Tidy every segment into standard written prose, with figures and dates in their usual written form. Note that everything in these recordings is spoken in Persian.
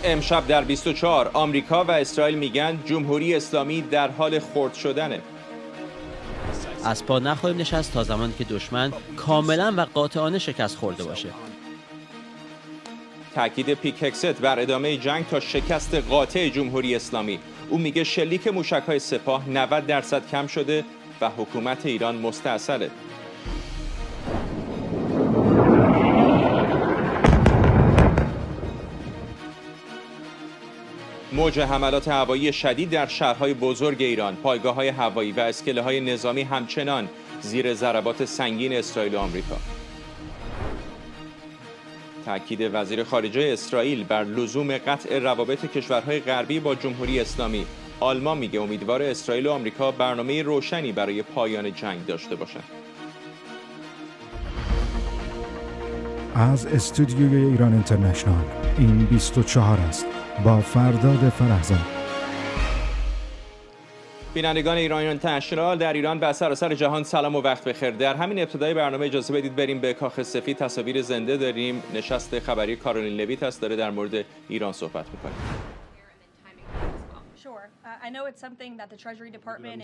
امشب در 24 آمریکا و اسرائیل میگن جمهوری اسلامی در حال خرد شدنه. از پا نخواهیم نشست تا زمانی که دشمن کاملا و قاطعانه شکست خورده باشه. تاکید پیک هکست بر ادامه جنگ تا شکست قاطع جمهوری اسلامی. او میگه شلیک موشک‌های سپاه 90% کم شده و حکومت ایران مستأصله. موج حملات هوایی شدید در شهرهای بزرگ ایران، پایگاه‌های هوایی و اسکله‌های نظامی همچنان زیر ضربات سنگین اسرائیل و آمریکا. تأکید وزیر خارجه اسرائیل بر لزوم قطع روابط کشورهای غربی با جمهوری اسلامی. آلمان میگه امیدوار اسرائیل و آمریکا برنامه روشنی برای پایان جنگ داشته باشند. از استودیوی ایران اینترنشنال این 24 است با فرداد فرحزاد. بینندگان ایران اینترنشنال در ایران و سراسر جهان سلام و وقت بخیر. در همین ابتدای برنامه اجازه بدید بریم به کاخ سفید. تصاویر زنده داریم. نشست خبری کارولین لویت است، داره در مورد ایران صحبت می‌کنه.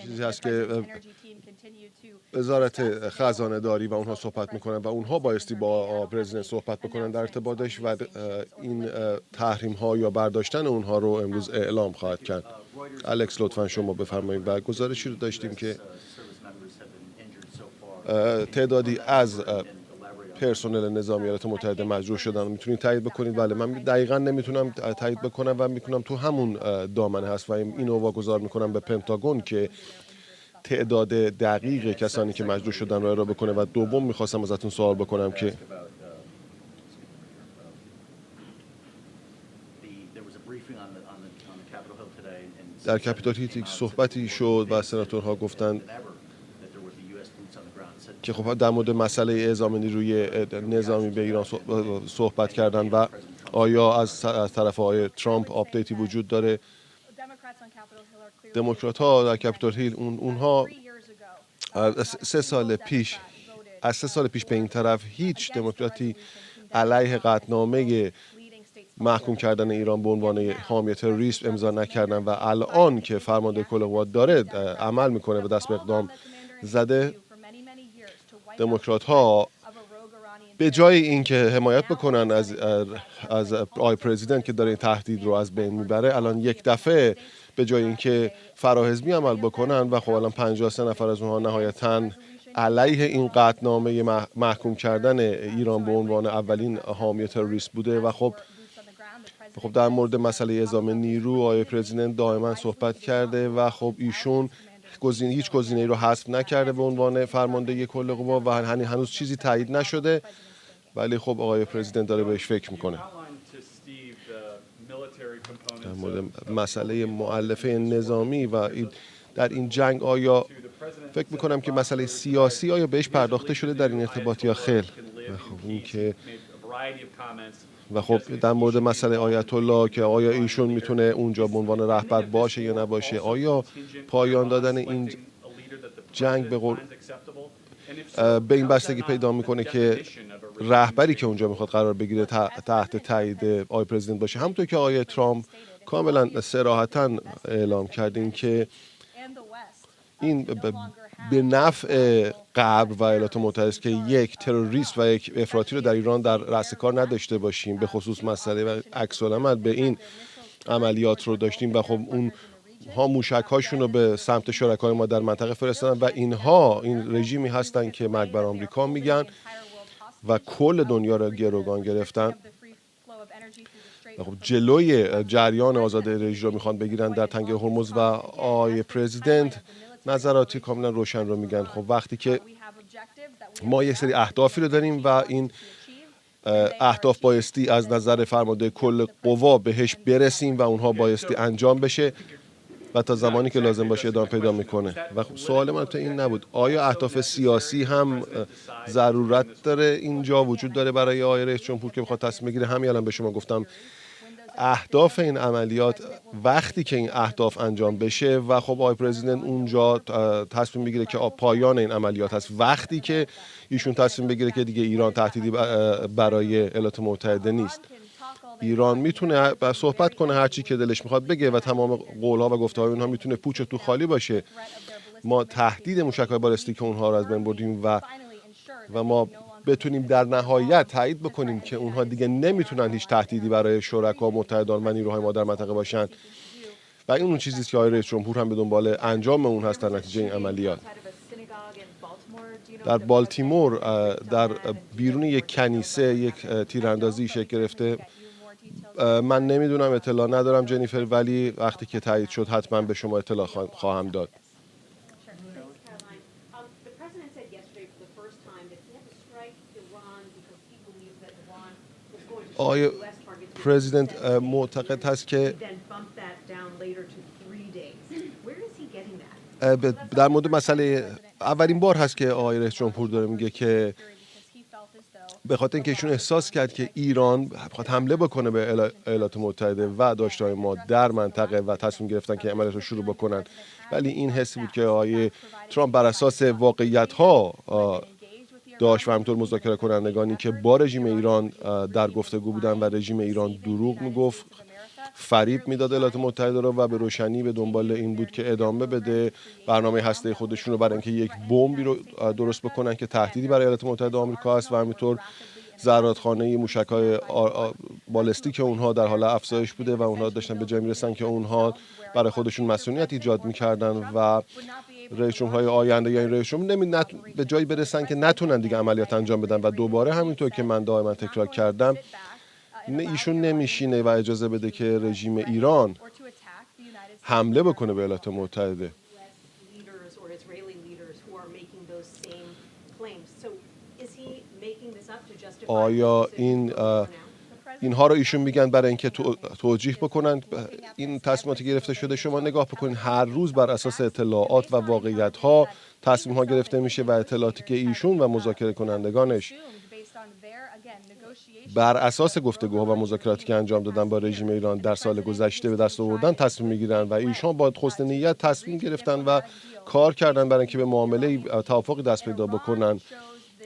چیزی هست که وزارت خزانه داری و اونها صحبت میکنن و اونها بایستی با پرزیدنت صحبت بکنن در ارتباطش و این تحریم ها یا برداشتن اونها رو امروز اعلام خواهد کرد. الکس لطفا شما بفرمایید. و گزارشی رو داشتیم که تعدادی از پرسنل نظامی ایالات متحده مجروح شدن. میتونید تایید بکنید؟ بله، من دقیقاً نمیتونم تایید بکنم و میکنم تو همون دامنه هست و اینو واگذار میکنم به پنتاگون که تعداد دقیق کسانی که مجروح شدن رو ارائه بکنه. و دوم میخواستم ازتون سوال بکنم که در کپیتال هیل صحبتی شد و سناتورها گفتند که خب در مورد مسئله اعزام نیروی نظامی به ایران صحبت کردن و آیا از طرف آقای ترامپ آپدیتی وجود داره؟ دموکرات ها در کپیتال هیل اونها از 3 سال پیش به این طرف هیچ دموکراتی علیه قطعنامه محکوم کردن ایران به عنوان حامی تروریسم امضا نکردن و الان که فرمانده کل قوات داره عمل میکنه و دست به اقدام زده، دموکرات ها به جای اینکه حمایت بکنن از آقای پرزیدنت که داره این تهدید رو از بین میبره، الان یک دفعه به جای اینکه فراحزبی عمل بکنن و خب الان 53 نفر از اونها نهایتاً علیه این قطعنامه محکوم کردن ایران به عنوان اولین حامی تروریست بوده. و خب در مورد مسئله اعزام نیرو آقای پرزیدنت دائما صحبت کرده و خب ایشون هیچ گزینه‌ای رو حذف نکرده به عنوان فرمانده کل قوا و هنوز چیزی تایید نشده، ولی خب آقای پرزیدنت داره بهش فکر میکنه. در مورد مسئله مؤلفه نظامی و در این جنگ آیا فکر میکنم که مسئله سیاسی آیا بهش پرداخته شده در این ارتباط یا خیر؟ و خب در مورد مسئله آیت الله که آیا ایشون میتونه اونجا به عنوان رهبر باشه یا نباشه، آیا پایان دادن این جنگ به این بستگی پیدا میکنه که رهبری که اونجا میخواد قرار بگیره تحت تایید آقای پرزیدنت باشه. همونطور که آقای ترامپ کاملا صراحتاً اعلام کردین که این به نفع غرب و ایالات متحده است که یک تروریست و یک افراطی رو در ایران در رأس کار نداشته باشیم، به خصوص مسئله و عکس العمل به این عملیات رو داشتیم و خب اون ها موشک هاشون رو به سمت شرکای ما در منطقه فرستادن و این رژیمی هستن که مرگ بر آمریکا میگن و کل دنیا رو گروگان گرفتن. خب جلوی جریان آزاد انرژی رو میخوان بگیرن در تنگه هرمز و آقای پرزیدنت نظراتی کاملا روشن رو میگن. خب وقتی که ما یک سری اهدافی رو داریم و این اهداف بایستی از نظر فرمانده کل قوا بهش برسیم و اونها بایستی انجام بشه و تا زمانی که لازم باشه ادامه پیدا میکنه. و خب سوال من تو این نبود آیا اهداف سیاسی هم ضرورت داره اینجا وجود داره برای آقای رئیس جمهور که بخواد تصمیم بگیره؟ همین الان به شما گفتم اهداف این عملیات وقتی که این اهداف انجام بشه و خب آقای پرزیدنت اونجا تصمیم بگیره که پایان این عملیات هست، وقتی که ایشون تصمیم بگیره که دیگه ایران تهدیدی برای ایالات متحده نیست. ایران میتونه صحبت کنه هر چی که دلش میخواد بگه و تمام قولها و گفته‌های اونها میتونه پوچ و تو خالی باشه. ما تهدید موشک‌های بالستیک اونها رو از بین بردیم و ما بتونیم در نهایت تایید بکنیم که اونها دیگه نمیتونن هیچ تهدیدی برای شرکا و متحدان و نیروهای ما در منطقه باشن و این اون چیزی است که آقای رئیس جمهور هم به دنبال انجام اون هست در نتیجه این عملیات. در بالتیمور در بیرون یک کنیسه یک تیراندازی شکل گرفته. من نمیدونم، اطلاع ندارم جنیفر، ولی وقتی که تایید شد حتما به شما اطلاع خواهم داد. آقای پرزیدنت معتقد هست که در مورد مسئله اولین بار هست که آقای رئیس جمهور داره میگه که به خاطر اینکه ایشون احساس کرد که ایران بخواد حمله بکنه به ایالات متحده و داشته‌های ما در منطقه و تصمیم گرفتن که عملیات رو شروع بکنن، ولی این حس بود که آقای ترامپ بر اساس واقعیت‌ها داشت و همینطور مذاکره کنندگانی که با رژیم ایران در گفتگو بودن و رژیم ایران دروغ میگفت، فریب میداد ایالات متحده رو و به روشنی به دنبال این بود که ادامه بده برنامه هسته خودشون رو برای اینکه یک بمبی رو درست بکنن که تهدیدی برای ایالات متحده آمریکا است و همینطور زرادخانه موشک‌های بالستیک اونها در حال افزایش بوده و اونها داشتن به جای میرسن که اونها برای خودشون مسئولیت ایجاد میکردن و رئیس جمهورهای آینده یا این رئیس جمهور به جایی برسن که نتونن دیگه عملیات انجام بدن و دوباره همینطور که من دائما تکرار کردم ایشون نمیشینه و اجازه بده که رژیم ایران حمله بکنه به ایالات متحده. آیا اینها رو ایشون میگن برای اینکه توجیه بکنن این تصمیماتی گرفته شده؟ شما نگاه بکنید هر روز بر اساس اطلاعات و واقعیت ها تصمیم ها گرفته میشه و اطلاعاتی که ایشون و مذاکره کنندگانش بر اساس گفتگوها و مذاکراتی که انجام دادن با رژیم ایران در سال گذشته به دست آوردن تصمیم میگیرن و ایشون با حسن نیت تصمیم گرفتن و کار کردن برای اینکه به معامله توافقی دست پیدا بکنن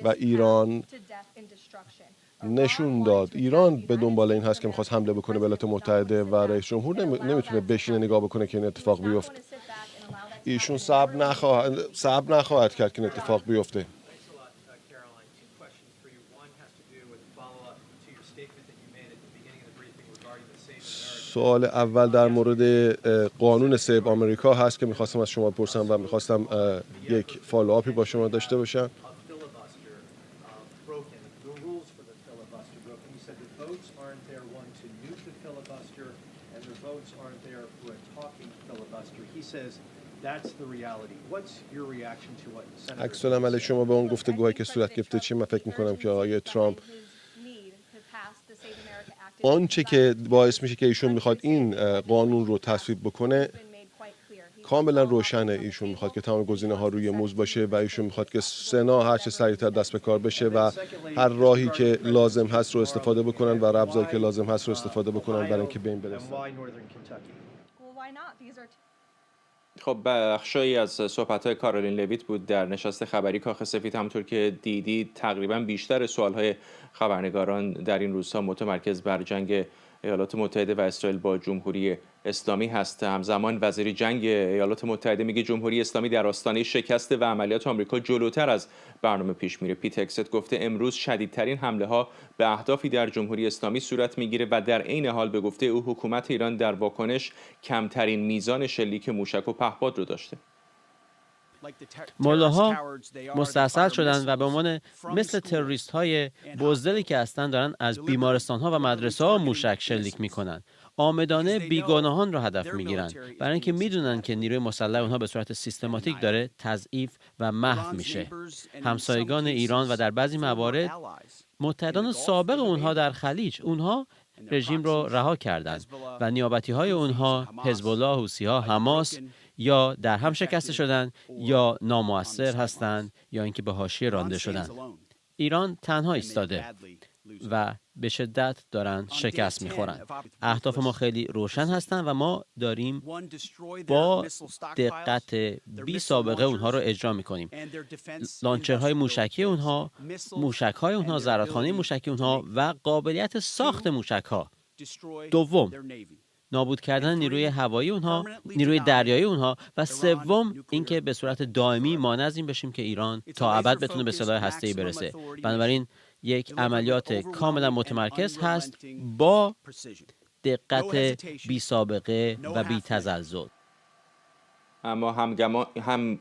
و ایران نشون داد ایران به دنبال این هست که می‌خواست حمله بکنه به ایالات متحده و رئیس جمهور نمیتونه بشینه نگاه بکنه که این اتفاق بیفته. ایشون صبر نخواهد کرد که این اتفاق بیفته. سوال اول در مورد قانون سیب آمریکا هست که می‌خواستم از شما بپرسم و می‌خواستم یک فالوآپی با شما داشته باشم. عکس العمل شما به اون گفتگوهایی که صورت گرفته چی؟ من فکر می‌کنم که آقای ترامپ آنچه که باعث میشه که ایشون میخواد این قانون رو تصویب بکنه کاملا روشنه. ایشون میخواد که تمام گزینه‌ها روی میز باشه و ایشون میخواد که سنا هر چه سریعتر دست به کار بشه و هر راهی که لازم هست رو استفاده بکنن و ابزاری که لازم هست رو استفاده بکنن برای اینکه به این برسن. خب بخشی از صحبت‌های کارولین لویت بود در نشست خبری کاخ سفید. همونطور که دیدید تقریبا بیشتر سوال‌های خبرنگاران در این روزها متمرکز بر جنگ ایالات متحده و اسرائیل با جمهوری اسلامی هست. همزمان وزیر جنگ ایالات متحده میگه جمهوری اسلامی در آستانه شکست و عملیات آمریکا جلوتر از برنامه پیش میره. پیت هگست گفته امروز شدیدترین حمله ها به اهدافی در جمهوری اسلامی صورت میگیره و در عین حال به گفته او حکومت ایران در واکنش کمترین میزان شلیک موشک و پهپاد رو داشته. ملاها مستاصل شدن و به عنوان مثل تروریست های بزدلی که هستن دارن از بیمارستان ها و مدرسه ها موشک شلیک میکنن. عامدانه بیگناهان رو هدف میگیرن برای اینکه میدونن که نیروی مسلح اونها به صورت سیستماتیک داره تضعیف و محو میشه. همسایگان ایران و در بعضی موارد متحدان سابق اونها در خلیج، اونها رژیم رو رها کردند و نیابتی های اونها حزب الله، حوثی‌ها، حماس یا در هم شکسته شدند یا نامؤثر هستند یا اینکه به حاشیه رانده شدند. ایران تنها ایستاده و به شدت دارن شکست میخورن. اهداف ما خیلی روشن هستن و ما داریم با دقت بی سابقه اونها رو اجرا میکنیم. لانچرهای موشکی اونها، موشکهای اونها، زرادخانه موشکی اونها و قابلیت ساخت موشکها دوم، نابود کردن نیروی هوایی اونها، نیروی دریایی اونها، و سوم اینکه به صورت دائمی مانع از این بشیم که ایران تا ابد بتونه به سلاح هسته‌ای برسه. بنابراین یک عملیات کاملا متمرکز هست با دقت بی سابقه و بی تزلزل. اما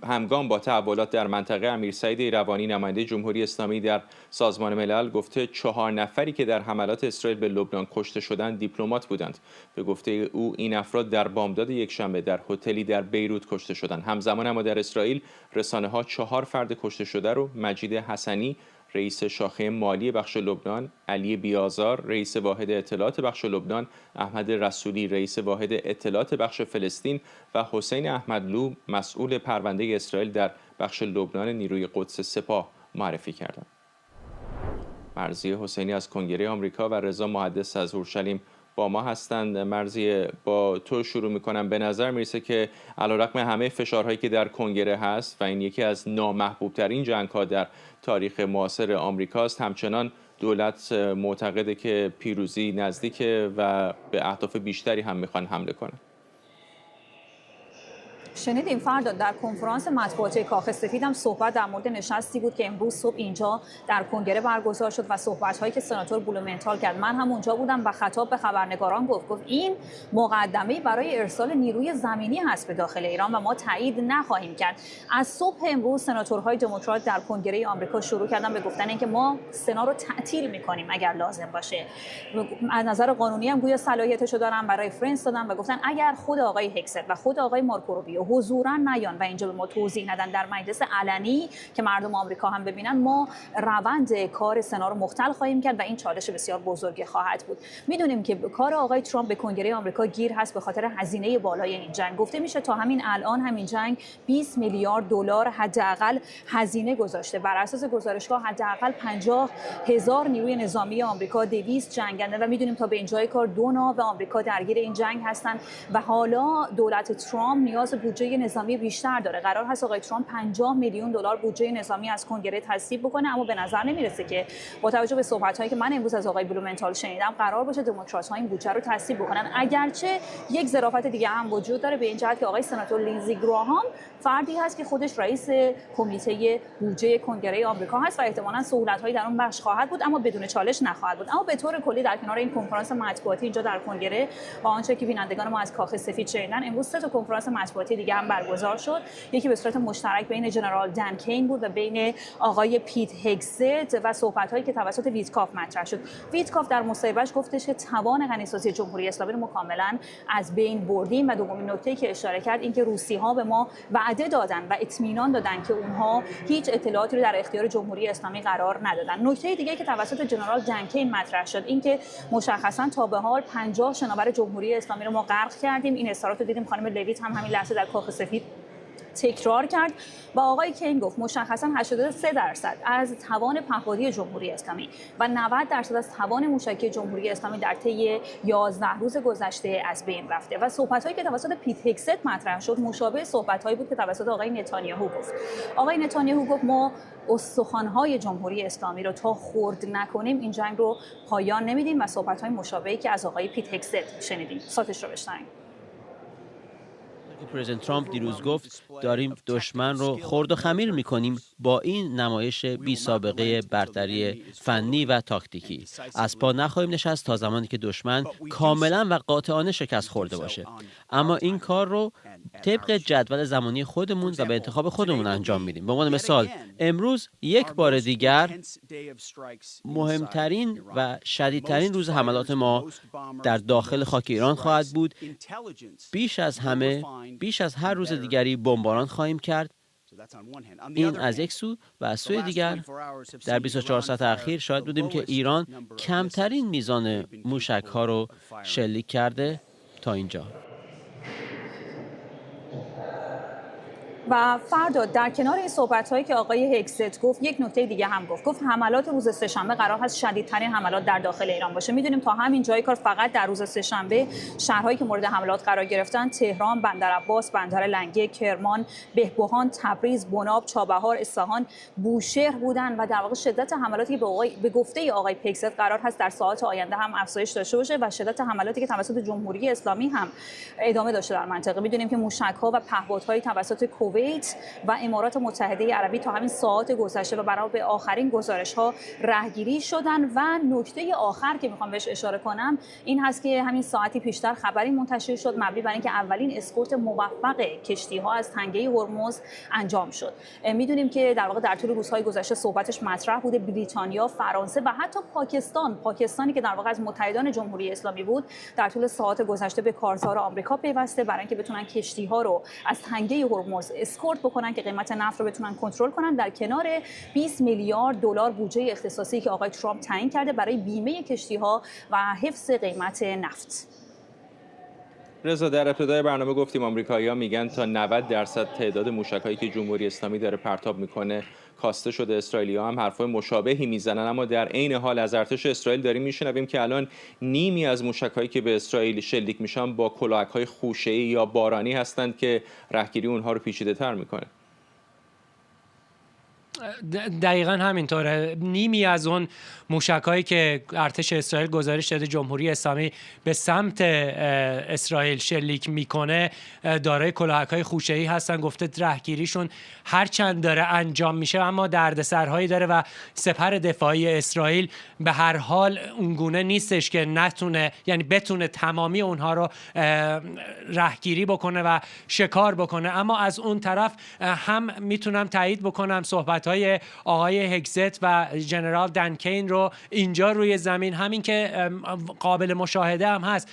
همگام با تحولات در منطقه، امیر سعید ایروانی نماینده جمهوری اسلامی در سازمان ملل گفته 4 نفری که در حملات اسرائیل به لبنان کشته شدند دیپلمات بودند. به گفته او این افراد در بامداد یکشنبه در هتلی در بیروت کشته شدند. همزمان اما در اسرائیل رسانه‌ها 4 فرد کشته شده رو مجید حسنی رئیس شاخه مالی بخش لبنان، علی بیازار رئیس واحد اطلاعات بخش لبنان، احمد رسولی رئیس واحد اطلاعات بخش فلسطین و حسین احمدلو مسئول پرونده اسرائیل در بخش لبنان نیروی قدس سپاه معرفی کردند. مرضی حسینی از کنگره آمریکا و رضا محدث از اورشلیم با ما هستند. مرضی، با تو شروع میکنم. به نظر میرسه که علیرغم همه فشارهایی که در کنگره هست و این یکی از نامحبوب ترین جنگ‌ها در تاریخ معاصر آمریکاست، همچنان دولت معتقده که پیروزی نزدیکه و به اهداف بیشتری هم میخوان حمله کنن. شنیدیم فرداد در کنفرانس مطبوعاتی کاخ سفید هم صحبت در مورد نشستی بود که امروز صبح اینجا در کنگره برگزار شد و صحبت‌هایی که سناتور بلومنتال کرد. من هم اونجا بودم و خطاب به خبرنگاران گفت این مقدمه برای ارسال نیروی زمینی هست به داخل ایران و ما تایید نخواهیم کرد. از صبح امروز سناتورهای دموکرات در کنگره آمریکا شروع کردن به گفتن اینکه ما سنا رو تعطیل می‌کنیم اگر لازم باشه. از نظر قانونی هم گویا صلاحیتشو دارن، برای فرانس دادن و گفتن اگر خود آقای هکست و خود آقای مارکو روبیو حضوراً نیان و اینجا به ما توضیح ندن در مجلس علنی که مردم آمریکا هم ببینن، ما روند کار سنا رو مختل خواهیم کرد و این چالش بسیار بزرگی خواهد بود. میدونیم که کار آقای ترامپ به کنگره آمریکا گیر هست به خاطر هزینه بالای این جنگ. گفته میشه تا همین الان همین جنگ 20 میلیارد دلار حداقل هزینه گذاشته. بر اساس گزارش‌ها حداقل 50,000 نیروی نظامی آمریکا، 200 جنگنده و میدونیم تا به اینجای کار 2 ناو آمریکا درگیر این جنگ هستن و حالا دولت ترامپ نیاز بودجه نظامی بیشتر داره. قرار هست آقای ترامپ 50 میلیون دلار بودجه نظامی از کنگره تصویب بکنه، اما به نظر نمیرسه که با توجه به صحبت‌هایی که من امروز از آقای بلومنتال شنیدم قرار باشه دموکرات‌ها این بودجه رو تصویب بکنن. اگرچه یک ظرافت دیگه هم وجود داره به این جهت که آقای سناتور لینزی گراهام فردی هست که خودش رئیس کمیته بودجه کنگره آمریکا هست و احتمالاً سهولت‌هایی در اون بخش خواهد بود اما بدون چالش نخواهد بود. اما به طور کلی در کنار این کنفرانس مطبوعاتی اینجا در کنگره با آنچه که بینندگان ما از کاخ سفید شنیدن، امروز 3 تا کنفرانس مطبوعاتی دیگه هم برگزار شد. یکی به صورت مشترک بین ژنرال دن کین بود و بین آقای پیت هگست و صحبت‌هایی که توسط ویتکاف مطرح شد. ویتکاف در مصاحبهش گفتش که توان غنی‌سازی جمهوری اسلامی رو ما کاملا از بین بردیم و دومین نکته‌ای که اشاره کرد این که روسی‌ها به ما وعده دادن و اطمینان دادن که اونها هیچ اطلاعاتی رو در اختیار جمهوری اسلامی قرار ندادن. نکته دیگه که توسط ژنرال دن کین مطرح شد این که مشخصا تا به حال 50 شناور جمهوری اسلامی رو ما غرق کردیم. این اظهارات رو دیدیم خانم لویت هم همین لحظه در کاخ سفید تکرار کرد و آقای کین گفت مشخصا 83% از توان پهپادی جمهوری اسلامی و 90% از توان موشکی جمهوری اسلامی در طی 11 روز گذشته از بین رفته و صحبت‌هایی که توسط پیت هگست مطرح شد مشابه صحبت‌هایی بود که توسط آقای نتانیاهو گفت. آقای نتانیاهو گفت ما استخوان‌های جمهوری اسلامی رو تا خرد نکنیم این جنگ رو پایان نمیدیم و صحبت‌های مشابهی که از آقای پیت هگست شنیدیم. ساتش رو بشنویم. پرزیدنت ترامپ دیروز گفت داریم دشمن رو خرد و خمیر می‌کنیم با این نمایش بی سابقه برتری فنی و تاکتیکی. از پا نخواهیم نشست تا زمانی که دشمن کاملا و قاطعانه شکست خورده باشه. اما این کار رو طبق جدول زمانی خودمون و به انتخاب خودمون انجام میدیم. به عنوان مثال امروز یک بار دیگر مهمترین و شدیدترین روز حملات ما در داخل خاک ایران خواهد بود. بیش از هر روز دیگری بمباران خواهیم کرد. این از یک سو و از سوی دیگر در 24 ساعت اخیر شاهد بودیم که ایران کمترین میزان موشک‌ها رو شلیک کرده تا اینجا. و فردا در کنار این صحبت‌هایی که آقای هگست گفت، یک نکته دیگه هم گفت حملات روز سه‌شنبه قرار هست شدیدترین حملات در داخل ایران باشه. میدونیم تا همین جای کار فقط در روز سه‌شنبه شهرهایی که مورد حملات قرار گرفتن تهران، بندرعباس، بندر لنگه، کرمان، بهبهان، تبریز، بناب، چابهار، اصفهان، بوشهر بودن و در واقع شدت حملاتی که به گفته آقای هگست قرار هست در ساعات آینده هم افزایش داشته باشه و شدت حملاتی که توسط جمهوری اسلامی هم ادامه داشته در منطقه. میدونیم که موشک‌ها و پهپادهای توسط کویت و امارات متحده عربی تا همین ساعات گذشته و بنا به آخرین گزارش‌ها رهگیری شدن. و نکته آخر که میخوام بهش اشاره کنم این هست که همین ساعتی پیشتر خبری منتشر شد مبنی بر اینکه اولین اسکورت موفق کشتی‌ها از تنگه هرمز انجام شد. میدونیم که در واقع در طول روزهای گذشته صحبتش مطرح بوده بریتانیا، فرانسه و حتی پاکستانی که در واقع از متحدان جمهوری اسلامی بود در طول ساعات گذشته به کارزار آمریکا پیوسته برای اینکه بتونن کشتی‌ها رو از تنگه هرمز اسکورت بکنن که قیمت نفت رو بتونن کنترل کنن، در کنار 20 میلیارد دلار بودجه اختصاصی که آقای ترامپ تعیین کرده برای بیمه کشتی‌ها و حفظ قیمت نفت. رضا، در ابتدای برنامه گفتیم آمریکایی‌ها میگن تا 90% تعداد موشک‌هایی که جمهوری اسلامی داره پرتاب میکنه کاسته شده. اسرائیلی‌ها هم حرفای مشابهی میزنن، اما در عین حال از ارتش اسرائیل داریم میشنویم که الان نیمی از موشک‌هایی که به اسرائیل شلیک میشن با کلاهک‌های خوشه‌ای یا بارانی هستند که رهگیری اونها رو پیچیده‌تر میکنه. دقیقاً همینطوره. نیمی از اون موشک‌هایی که ارتش اسرائیل گزارش داده جمهوری اسلامی به سمت اسرائیل شلیک میکنه دارای کلاهک‌های خوشه‌ای هستن. گفته رهگیریشون هرچند داره انجام میشه اما دردسرهایی داره و سپر دفاعی اسرائیل به هر حال اونگونه نیستش که نتونه، یعنی بتونه تمامی اونها رو رهگیری بکنه و شکار بکنه. اما از اون طرف هم میتونم تایید بکنم صحبت‌های آقای هگست و ژنرال دنکین رو اینجا روی زمین، همین که قابل مشاهده هم هست.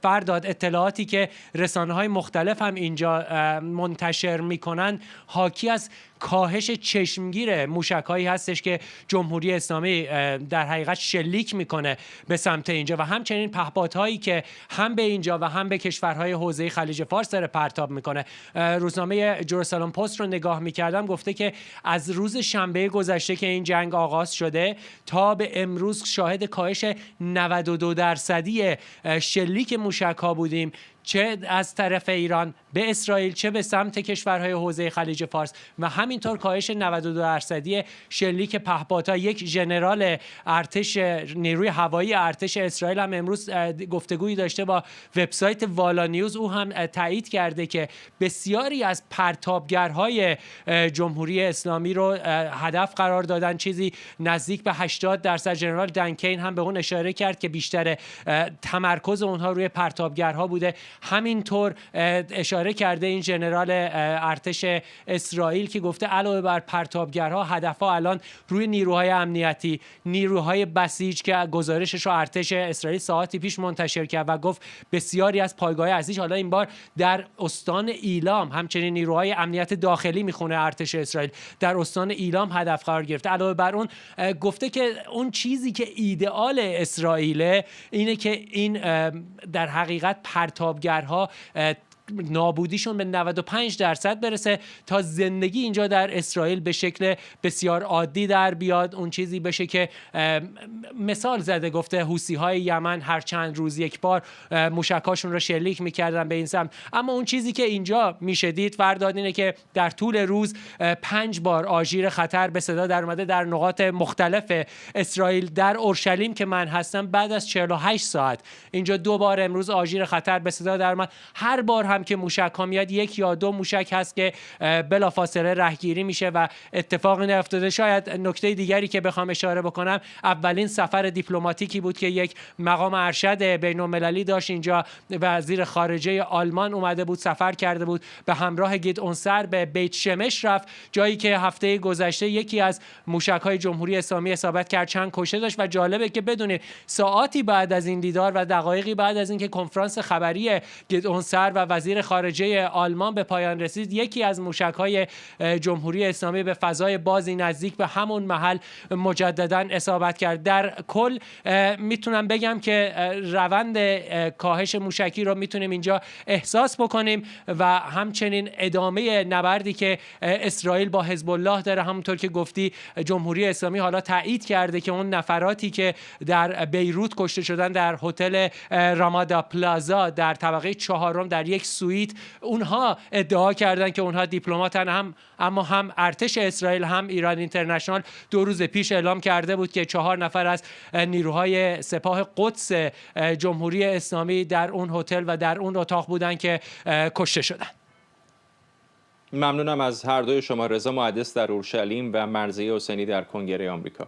فرداد اطلاعاتی که رسانه‌های مختلف هم اینجا منتشر میکنن حاکی از کاهش چشمگیر موشک‌هایی هستش که جمهوری اسلامی در حقیقت شلیک میکنه به سمت اینجا و همچنین پهپادهایی که هم به اینجا و هم به کشورهای حوزه خلیج فارس داره پرتاب میکنه. روزنامه جروسالم پست رو نگاه میکردم، گفته که از روز شنبه گذشته که این جنگ آغاز شده تا به امروز شاهد کاهش 92% شلیک موشک‌ها بودیم، چه از طرف ایران به اسرائیل چه به سمت کشورهای حوزه خلیج فارس و همینطور کاهش 92% شلیک پهپادها. یک ژنرال ارتش نیروی هوایی ارتش اسرائیل هم امروز گفتگویی داشته با وبسایت والا نیوز. او هم تایید کرده که بسیاری از پرتابگرهای جمهوری اسلامی رو هدف قرار دادن، چیزی نزدیک به 80%. ژنرال دنکین هم به اون اشاره کرد که بیشتر تمرکز اونها روی پرتابگرها بوده. همینطور اشاره کرده این ژنرال ارتش اسرائیل که گفته علاوه بر پرتابگرها هدفها الان روی نیروهای امنیتی، نیروهای بسیج که گزارشش رو ارتش اسرائیل ساعتی پیش منتشر کرد و گفت بسیاری از پایگاه‌های ارتش حالا این بار در استان ایلام، همچنین نیروهای امنیت داخلی میخونه ارتش اسرائیل در استان ایلام هدف قرار گرفته. علاوه بر اون گفته که اون چیزی که ایدئال اسرائیل اینه که این در حقیقت پرتابگرها نابودیشون به 95% برسه تا زندگی اینجا در اسرائیل به شکل بسیار عادی در بیاد. اون چیزی بشه که مثال زده، گفته حوثی‌های یمن هر چند روز یک بار موشکاشون رو شلیک می‌کردن به این سمت. اما اون چیزی که اینجا میشه دید فرداد اینه که در طول روز 5 بار آژیر خطر به صدا در اومده در نقاط مختلف اسرائیل. در اورشلیم که من هستم بعد از 48 ساعت اینجا 2 بار امروز آژیر خطر به صدا در اومد. هر بار هم که موشک ها میاد 1 یا 2 موشک هست که بلافاصله رهگیری میشه و اتفاقی نیفتاده. شاید نکته دیگری که بخوام اشاره بکنم، اولین سفر دیپلماتیکی بود که یک مقام ارشد بین‌المللی داشت اینجا. وزیر خارجه آلمان اومده بود، سفر کرده بود به همراه گیدئون سار به بیت شمش رفت، جایی که هفته گذشته یکی از موشک‌های جمهوری اسلامی اصابت کرد، چند کشته داشت. و جالبه که بدونید ساعاتی بعد از این دیدار و دقایقی بعد از اینکه کنفرانس خبری گیدئون سار و وزیر خارجه آلمان به پایان رسید، یکی از موشک‌های جمهوری اسلامی به فضای بازی نزدیک به همون محل مجدداً اصابت کرد. در کل میتونم بگم که روند کاهش موشکی رو میتونیم اینجا احساس بکنیم و همچنین ادامه نبردی که اسرائیل با حزب الله داره. همونطور که گفتی جمهوری اسلامی حالا تایید کرده که اون نفراتی که در بیروت کشته شدن در هتل رامادا پلازا در طبقه 4 در یک سویت، اونها ادعا کردن که اونها دیپلماتن، اما هم ارتش اسرائیل هم ایران اینترنشنال 2 روز پیش اعلام کرده بود که 4 نفر از نیروهای سپاه قدس جمهوری اسلامی در اون هتل و در اون اتاق بودن که کشته شدن. ممنونم از هر دوی شما. رضا محدث در اورشلیم و مرضیه حسینی در کنگره آمریکا.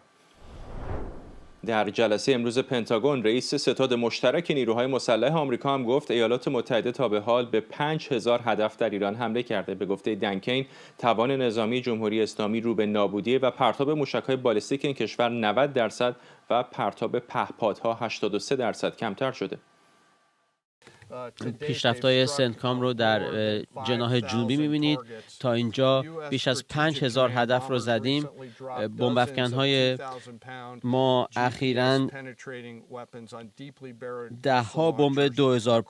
در جلسه امروز پنتاگون رئیس ستاد مشترک نیروهای مسلح آمریکا هم گفت ایالات متحده تا به حال به 5000 هدف در ایران حمله کرده. به گفته دنکین توان نظامی جمهوری اسلامی رو به نابودی و پرتاب موشک‌های بالستیک این کشور 90% و پرتاب پهپادها 83% کمتر شده. پیشرفت‌های سنتکام رو در جناح جنوبی می‌بینید. تا اینجا بیش از 5000 هدف رو زدیم. بمب افکن‌های ما اخیراً 10 بمب 2000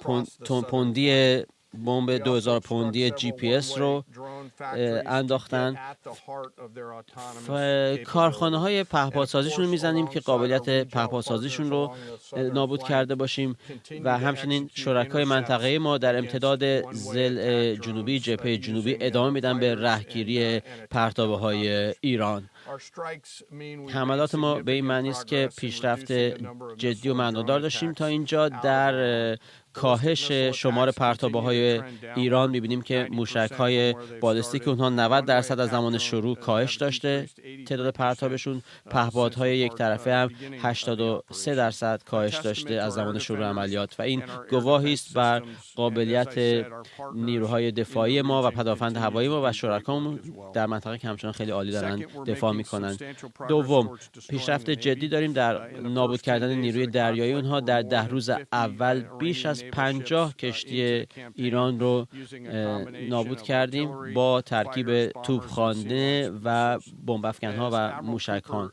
پوندی بمب 2000 پوندی GPS رو انداختن. کارخانه‌های پهپادسازیشون رو میزنیم که قابلیت پهپادسازیشون رو نابود کرده باشیم و همچنین شرکای منطقه ما در امتداد ضلع جنوبی جبهه جنوبی ادامه میدن به رهگیری پرتابه‌های ایران. حملات ما به این معنی است که پیشرفت جدی و معنادار داشتیم تا اینجا. در کاهش شمار پرتابه‌های ایران می‌بینیم که موشک‌های بالستیک اونها 90% از زمان شروع کاهش داشته، تعداد پرتابشون. پهپادهای یک طرفه هم 83% کاهش داشته از زمان شروع عملیات و این گواهی است بر قابلیت نیروهای دفاعی ما و پدافند هوایی ما و شرکامون در منطقه که همچنان خیلی عالی دارن دفاع می‌کنن. دوم، پیشرفت جدی داریم در نابود کردن نیروی دریایی اونها. در 10 روز اول بیش از 50 کشتی ایران رو نابود کردیم با ترکیب توپخانه و بمب افکن‌ها و موشک‌ها.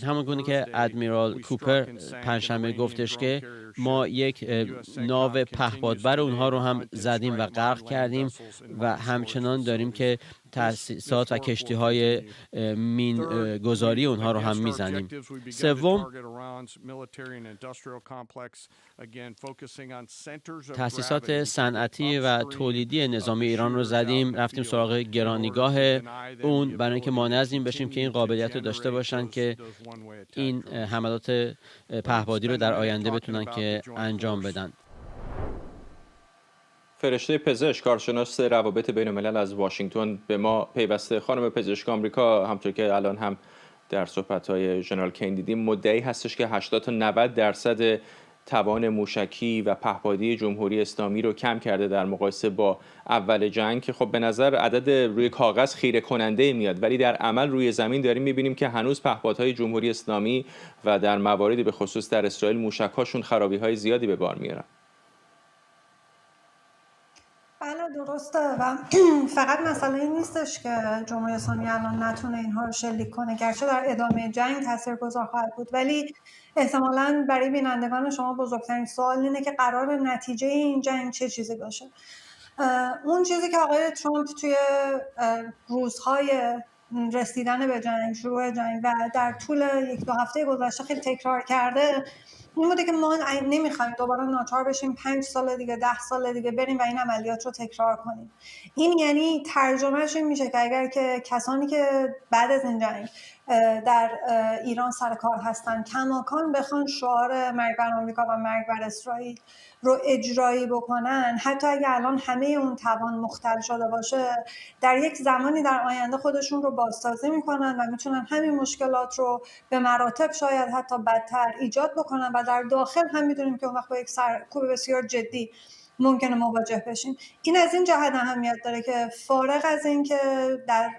همونگونه که ادمیرال کوپر پنجشنبه گفتش که ما یک ناو پهپادبر اونها رو هم زدیم و غرق کردیم و همچنان داریم که تأسیسات و کشتی‌های مین گذاری اونها رو هم میزنیم. سوم، تأسیسات صنعتی و تولیدی نظامی ایران رو زدیم. رفتیم سراغ گرانیگاه اون برای اینکه مانع از این بشیم که این قابلیت رو داشته باشن که این حملات پهپادی رو در آینده بتونن که انجام بدن. فرشته پزشک، کارشناس روابط بین الملل از واشنگتن به ما پیوسته. خانم پزشک، آمریکا همطور که الان هم در صحبت‌های ژنرال کین دیدیم مدعی هستش که 80 تا 90% توان موشکی و پهپادی جمهوری اسلامی رو کم کرده در مقایسه با اول جنگ، که خب به نظر عدد روی کاغذ خیره کننده میاد، ولی در عمل روی زمین داریم میبینیم که هنوز پهپادهای جمهوری اسلامی و در مواردی به خصوص در اسرائیل موشک‌هاشون خرابی‌های زیادی به بار میارن. بله درسته و فقط مسئله این نیستش که جمهوری اسلامی الان نتونه اینها رو شلیک کنه، گرچه در ادامه جنگ تاثیرگذار خواهد بود، ولی احتمالاً برای بینندگان شما بزرگترین سوال اینه که قرار نتیجه این جنگ چه چیزی باشه. اون چیزی که آقای ترامپ توی روزهای رسیدن به جنگ، شروع جنگ و در طول 1-2 هفته گذشته خیلی تکرار کرده این بوده که ما نمیخوایم دوباره ناچار بشیم 5 سال دیگه 10 سال دیگه بریم و این عملیات رو تکرار کنیم. این یعنی ترجمهش این میشه که اگر که کسانی که بعد از این جنگ در ایران سر کار هستن کماکان بخوان شعار مرگ بر آمریکا و مرگ بر اسرائیل رو اجرایی بکنن، حتی اگه الان همه اون توان مختل شده باشه، در یک زمانی در آینده خودشون رو بازسازی میکنن و میتونن همین مشکلات رو به مراتب شاید حتی بدتر ایجاد بکنن و در داخل هم میدونیم که اون وقت با یک سرکوب بسیار جدی ممکنه مواجه بشیم. این از این جهت اهمیت داره که فارغ از این که در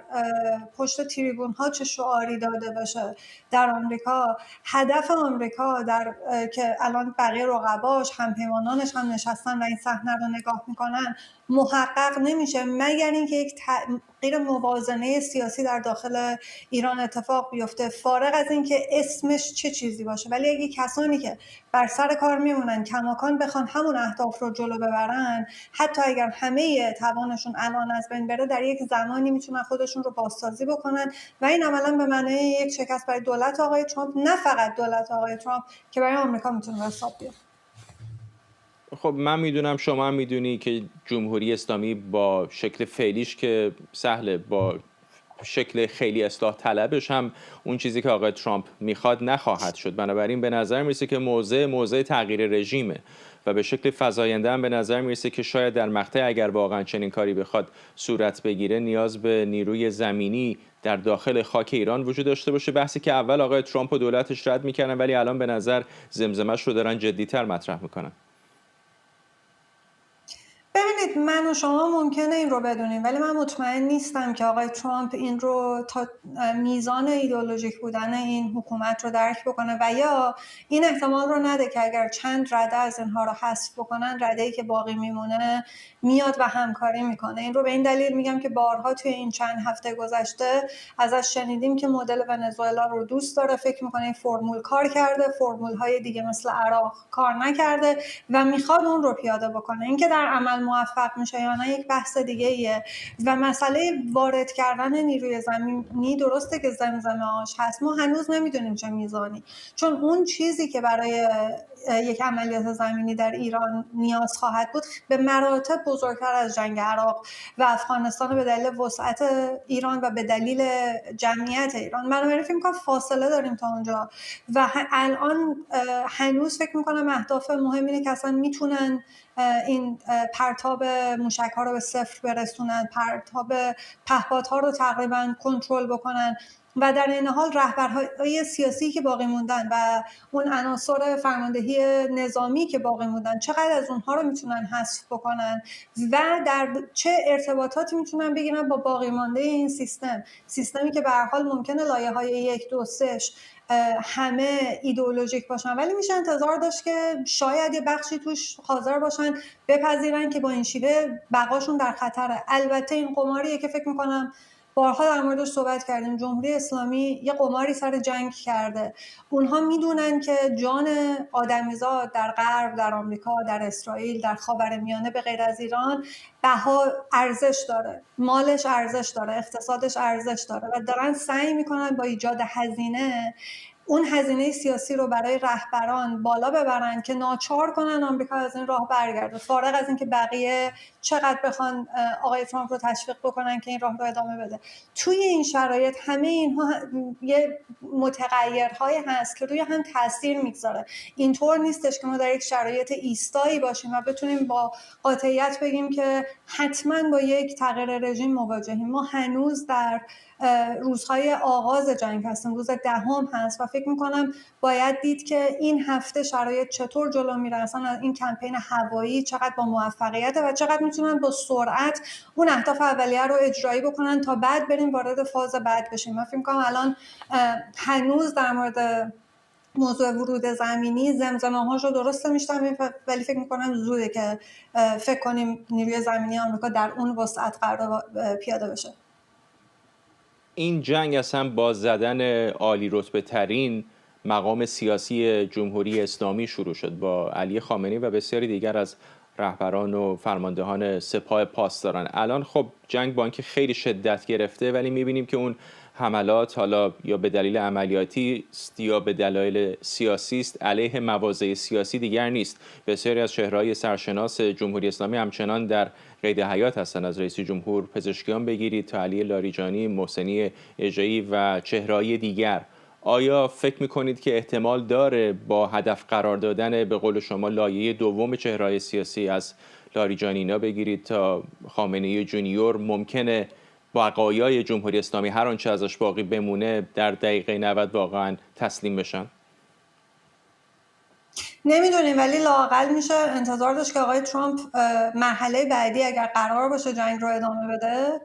پشت تریبون ها چه شعاری داده بشه در آمریکا، هدف آمریکا در که الان بقیه رقباش همپیمانانش هم نشستن و این صحنه رو نگاه میکنن محقق نمیشه مگر اینکه یک تغییر موازنه سیاسی در داخل ایران اتفاق بیفته، فارغ از اینکه اسمش چه چیزی باشه. ولی اگه کسانی که بر سر کار میمونن کماکان بخوان همون اهداف رو جلو ببرن، حتی اگر همه توانشون الان از بین بره، در یک زمانی میتونن خودشون رو بازسازی بکنن و این عملا به معنای یک شکست برای دولت آقای ترامپ، نه فقط دولت آقای ترامپ، که برای آمریکا میتونه حساب بیاد. خب من میدونم، شما هم میدونی که جمهوری اسلامی با شکل فعلیش که سهله، با شکل خیلی اصلاح طلبش هم اون چیزی که آقای ترامپ میخواد نخواهد شد. بنابراین به نظر میرسه که موضع تغییر رژیمه و به شکل فزاینده هم به نظر میرسه که شاید در مقطع اگر واقعا چنین کاری بخواد صورت بگیره نیاز به نیروی زمینی در داخل خاک ایران وجود داشته باشه. بحثی که اول آقای ترامپ و دولتش رد میکردن ولی الان به نظر زمزمه‌اش رو دارن جدی‌تر مطرح میکنن. ببینید، من و شما ممکنه این رو بدونیم ولی من مطمئن نیستم که آقای ترامپ این رو تا میزان ایدئولوژیک بودن این حکومت رو درک بکنه و یا این احتمال رو نده که اگر چند رده از اینها رو حذف بکنن، رده‌ای که باقی میمونه میاد و همکاری میکنه. این رو به این دلیل میگم که بارها توی این چند هفته گذشته ازش شنیدیم که مدل ونزوئلا رو دوست داره، فکر میکنه این فرمول کار کرده، فرمول های دیگه مثل عراق کار نکرده و میخواد اون رو پیاده بکنه. اینکه در عمل موفق میشه یا نه یک بحث دیگه ایه. و مسئله وارد کردن نیروی زمینی درسته که زمزمه‌اش هست، ما هنوز نمیدونیم چه میزانی، چون اون چیزی که برای یک عملیات زمینی در ایران نیاز خواهد بود به مراتب بزرگتر از جنگ عراق و افغانستان به دلیل وسعت ایران و به دلیل جمعیت ایران. بنابراین فکر می‌کنم فاصله داریم تا اونجا و الان هنوز فکر می‌کنم اهداف مهم اینه که اصلا میتونن این پرتاب موشک‌ها رو به صفر برسونن، پرتاب پهپادها رو تقریبا کنترل بکنن و در این حال رهبرهای سیاسی که باقی موندن و اون عناصر فرماندهی نظامی که باقی موندن چقدر از اونها رو میتونن حذف بکنن و در چه ارتباطاتی میتونن بگیرن با باقی مانده این سیستمی که به هر حال ممکنه لایه‌های 1 2 3 همه ایدئولوژیک باشن ولی میشه انتظار داشت که شاید یه بخشی توش حاضر باشن بپذیرن که با این شیوه بقاشون در خطره. البته این قماریه که فکر میکنم بارها در موردش صحبت کردیم، جمهوری اسلامی یه قماری سر جنگ کرده. اونها میدونن که جان آدمیزاد در غرب، در آمریکا، در اسرائیل، در خاورمیانه به غیر از ایران بها ارزش داره، مالش ارزش داره، اقتصادش ارزش داره و دارن سعی میکنن با ایجاد هزینه اون هزینه سیاسی رو برای رهبران بالا ببرن که ناچار کنن آمریکا از این راه برگرده، فارغ از اینکه بقیه چقدر بخوان آقای ترامپ رو تشویق بکنن که این راه رو ادامه بده. توی این شرایط همه اینها یه متغیرهای هست که روی هم تاثیر میگذاره. اینطور نیستش که ما در یک شرایط ایستایی باشیم و بتونیم با قاطعیت بگیم که حتما با یک تغییر رژیم مواجهیم. ما هنوز در روزهای آغاز جنگ هستیم، روز 10 هست و فکر میکنم باید دید که این هفته شرایط چطور جلو میره، اصلا این کمپین هوایی چقدر با موفقیت و چقدر میتونن با سرعت اون اهداف اولیه رو اجرایی بکنن تا بعد بریم وارد فاز بعد بشیم. من فکر میکنم الان هنوز در مورد موضوع ورود زمینی زمزمه‌هاش رو درست میشتم ولی فکر میکنم زوده که فکر کنیم نیروی زمینی آمریکا در اون وسعت قرار پیاده بشه. این جنگ اصلا با زدن عالی رتبه ترین مقام سیاسی جمهوری اسلامی شروع شد با علی خامنه‌ای و بسیاری دیگر از رهبران و فرماندهان سپاه پاسداران. الان خب جنگ با اینکه خیلی شدت گرفته ولی می‌بینیم که اون حملات حالا یا به دلیل عملیاتی است یا به دلایل سیاسی است علیه مواضع سیاسی دیگر نیست. بسیاری از چهره‌های سرشناس جمهوری اسلامی همچنان در قید حیات هستند، از رئیس جمهور پزشکیان بگیرید تا علی لاریجانی، محسنی اژه‌ای و چهره‌های دیگر. آیا فکر می‌کنید که احتمال داره با هدف قرار دادن به قول شما لایه دوم چهره‌های سیاسی از لاریجانی اینا بگیرید تا خامنه‌ای جونیور ممکنه بقایای جمهوری اسلامی هر آنچه ازش باقی بمونه در دقیقه 90 واقعا تسلیم بشن؟ نمیدونیم، ولی لااقل میشه انتظار داشت که آقای ترامپ مرحله بعدی اگر قرار باشه جنگ رو ادامه بده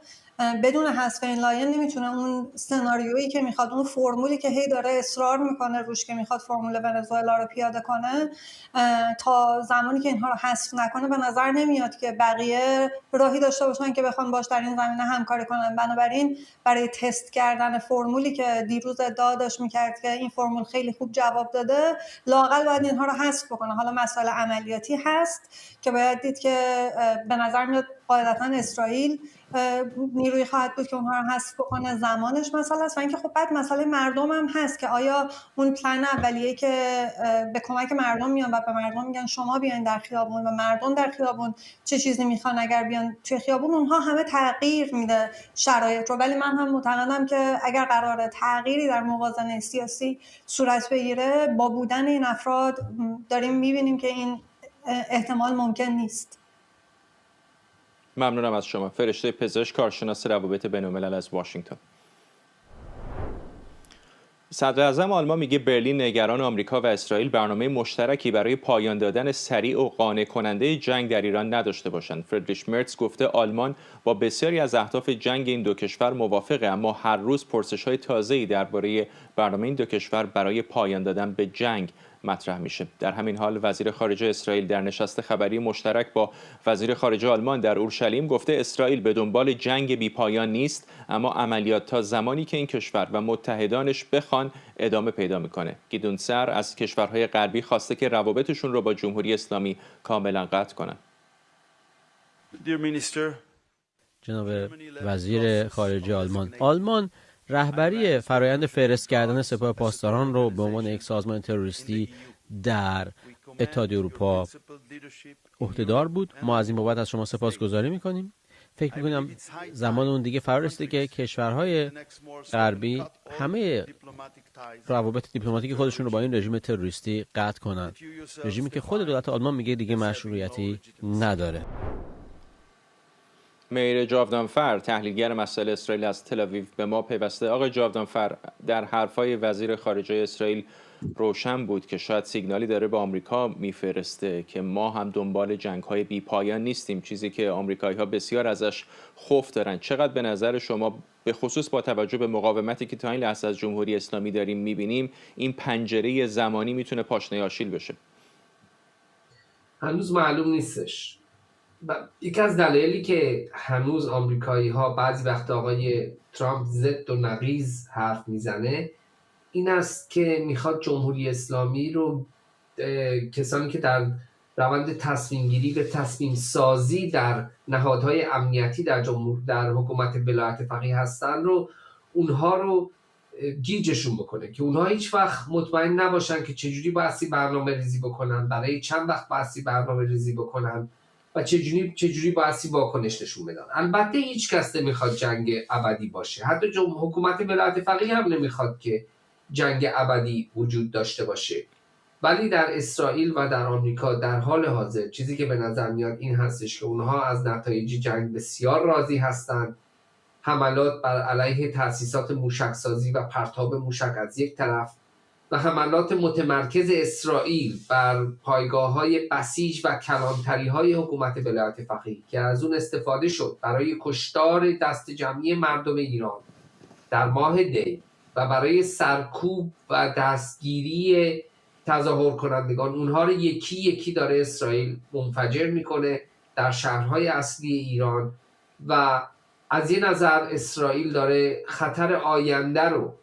بدون حذف این لایه نمیتونه اون سناریویی که میخواد، اون فرمولی که هی داره اصرار میکنه روش که میخواد فرمول ونزوئلا رو پیاده کنه، تا زمانی که اینها رو حذف نکنه به نظر نمیاد که بقیه راهی داشته باشن که بخوان باش در این زمینه همکاری کنن. بنابراین برای تست کردن فرمولی که دیروز ادعا داشت میکرد که این فرمول خیلی خوب جواب داده، لااقل باید اینها رو حذف بکنه. حالا مسائل عملیاتی هست که باید دید که به نظر میاد قاعدتا اسرائیل نیروی خواهد بود که اونها رو حذف بکنه، زمانش مسئله است. و اینکه خب بعد مسئله مردم هم هست که آیا اون پلن اولیه که به کمک مردم میان و به مردم میگن شما بیاین در خیابون و مردم در خیابون چه چیزی میخوان اگر بیان توی خیابون، اونها همه تغییر میده شرایط رو. ولی من هم معتقدم که اگر قراره تغییری در موازنه سیاسی صورت بگیره، با بودن این افراد داریم میبینیم که این احتمال ممکن نیست. ممنونم از شما. فرشته پزشک، کارشناس روابط بین‌الملل از واشنگتن. صدر اعظم آلمان میگه برلین نگران آمریکا و اسرائیل برنامه مشترکی برای پایان دادن سریع و قانع کننده جنگ در ایران نداشته باشند. فریدریش مرتز گفته آلمان با بسیاری از اهداف جنگ این دو کشور موافقه، اما هر روز پرسش‌های تازه‌ای درباره برنامه این دو کشور برای پایان دادن به جنگ مطرح میشه. در همین حال وزیر خارجه اسرائیل در نشست خبری مشترک با وزیر خارجه آلمان در اورشلیم گفته اسرائیل به دنبال جنگ بی پایان نیست، اما عملیات تا زمانی که این کشور و متحدانش بخوان ادامه پیدا میکنه. گیدون سر از کشورهای غربی خواسته که روابطشون رو با جمهوری اسلامی کاملا قطع کنن. جناب وزیر خارجه آلمان رهبری فرایند فهرست کردن سپاه پاسداران رو به عنوان یک سازمان تروریستی در اتحادیه اروپا عهدهدار بود. ما از این بابت از شما سپاسگزاری میکنیم. فکر میکنم زمان اون دیگه فرا رسیده که کشورهای غربی همه روابط دیپلماتیک خودشون رو با این رژیم تروریستی قطع کنند، رژیمی که خود دولت آلمان میگه دیگه مشروعیتی نداره. میر جاودانفر، تحلیلگر مسائل اسرائیل از تل آویو به ما پیوسته. آقای جاودانفر، در حرفای وزیر خارجه اسرائیل روشن بود که شاید سیگنالی داره به آمریکا میفرسته که ما هم دنبال جنگ‌های بی پایان نیستیم، چیزی که آمریکایی‌ها بسیار ازش خوف دارن. چقدر به نظر شما به خصوص با توجه به مقاومتی که تا این لحظه از جمهوری اسلامی داریم می‌بینیم این پنجره زمانی میتونه پاشنه آشیل بشه؟ هنوز معلوم نیستش. یکی از دلایلی که هنوز آمریکایی‌ها بعضی وقت آقای ترامپ ضد و نقیض حرف میزنه این است که میخواد جمهوری اسلامی رو، کسانی که در روند تصمیم گیری به تصمیم سازی در نهادهای امنیتی در حکومت ولایت فقیه هستن رو، اونها رو گیجشون بکنه که اونها هیچ وقت مطمئن نباشن که چجوری بایستی برنامه ریزی بکنن، برای چند وقت بایستی برنامه ریزی بکنن و چجوری بایستی واکنش نشون بدن. البته هیچ کس نمیخواد جنگ ابدی باشه، حتی حکومت ولایت فقیه هم نمیخواد که جنگ ابدی وجود داشته باشه. ولی در اسرائیل و در آمریکا در حال حاضر چیزی که به نظر میاد این هستش که اونها از نتایج جنگ بسیار راضی هستند. حملات بر علیه تأسیسات موشکسازی و پرتاب موشک از یک طرف و حملات متمرکز اسرائیل بر پایگاه‌های بسیج و کلانتری‌های حکومت ولایت فقیه که از اون استفاده شد برای کشتار دست جمعی مردم ایران در ماه دی و برای سرکوب و دستگیری تظاهر کنندگان، اونها رو یکی یکی داره اسرائیل منفجر میکنه در شهرهای اصلی ایران و از یه نظر اسرائیل داره خطر آینده رو،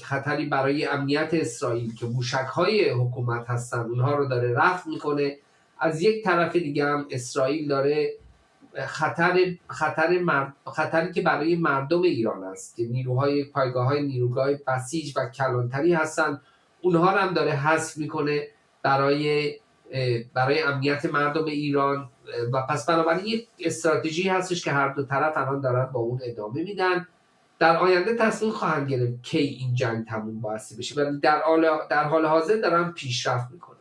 خطری برای امنیت اسرائیل که موشک‌های حکومت هستن اونها رو داره رفع میکنه. از یک طرف دیگه هم اسرائیل داره خطری که برای مردم ایران است که نیروگاه بسیج و کلانتری هستن اونها رو هم داره حذف میکنه برای امنیت مردم ایران و پس بنابراین یک استراتژی هستش که هر دو طرف الان دارن با اون ادامه میدن. در آینده تصمیم خواهند گرفت کی این جنگ تموم بایستی بشه، ولی در حال حاضر دارن پیشرفت میکنن.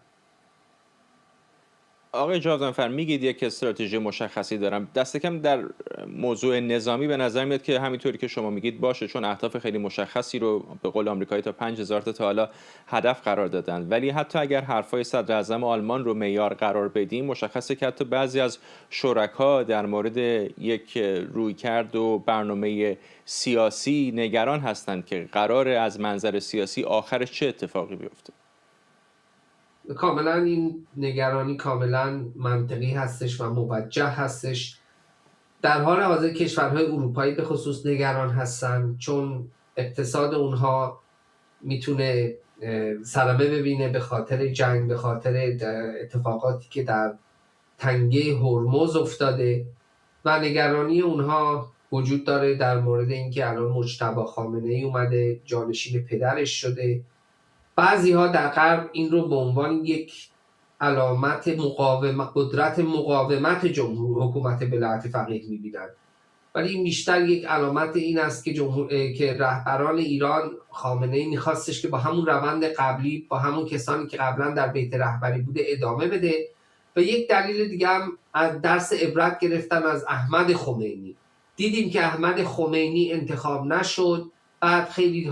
آقای جاودانفر میگید یک استراتژی مشخصی دارم، دست کم در موضوع نظامی به نظر میاد که همینطوری که شما میگید باشه، چون اهداف خیلی مشخصی رو به قول آمریکایی تا 5000 تا حالا هدف قرار دادن. ولی حتی اگر حرفای صدر اعظم آلمان رو معیار قرار بدیم، مشخصه که حتی بعضی از شرکا در مورد یک رویکرد و برنامه سیاسی نگران هستند که قرار از منظر سیاسی آخرش چه اتفاقی بیفته. کاملا این نگرانی کاملا منطقی هستش و موجه هستش. در حال حاضر کشورهای اروپایی به خصوص نگران هستن، چون اقتصاد اونها میتونه صدمه ببینه به خاطر جنگ، به خاطر اتفاقاتی که در تنگه هرمز افتاده و نگرانی اونها وجود داره در مورد اینکه الان مجتبی خامنه‌ای اومده جانشین پدرش شده. بعضی ها در غرب این رو به عنوان یک علامت قدرت مقاومت حکومت ولایت فقیه می‌بینند، ولی این بیشتر یک علامت این است که رهبران ایران، خامنه‌ای می‌خواستش که با همون روند قبلی، با همون کسانی که قبلا در بیت رهبری بوده ادامه بده. و یک دلیل دیگه هم از درس عبرت گرفتن از احمد خمینی. دیدیم که احمد خمینی انتخاب نشد، بعد خیلی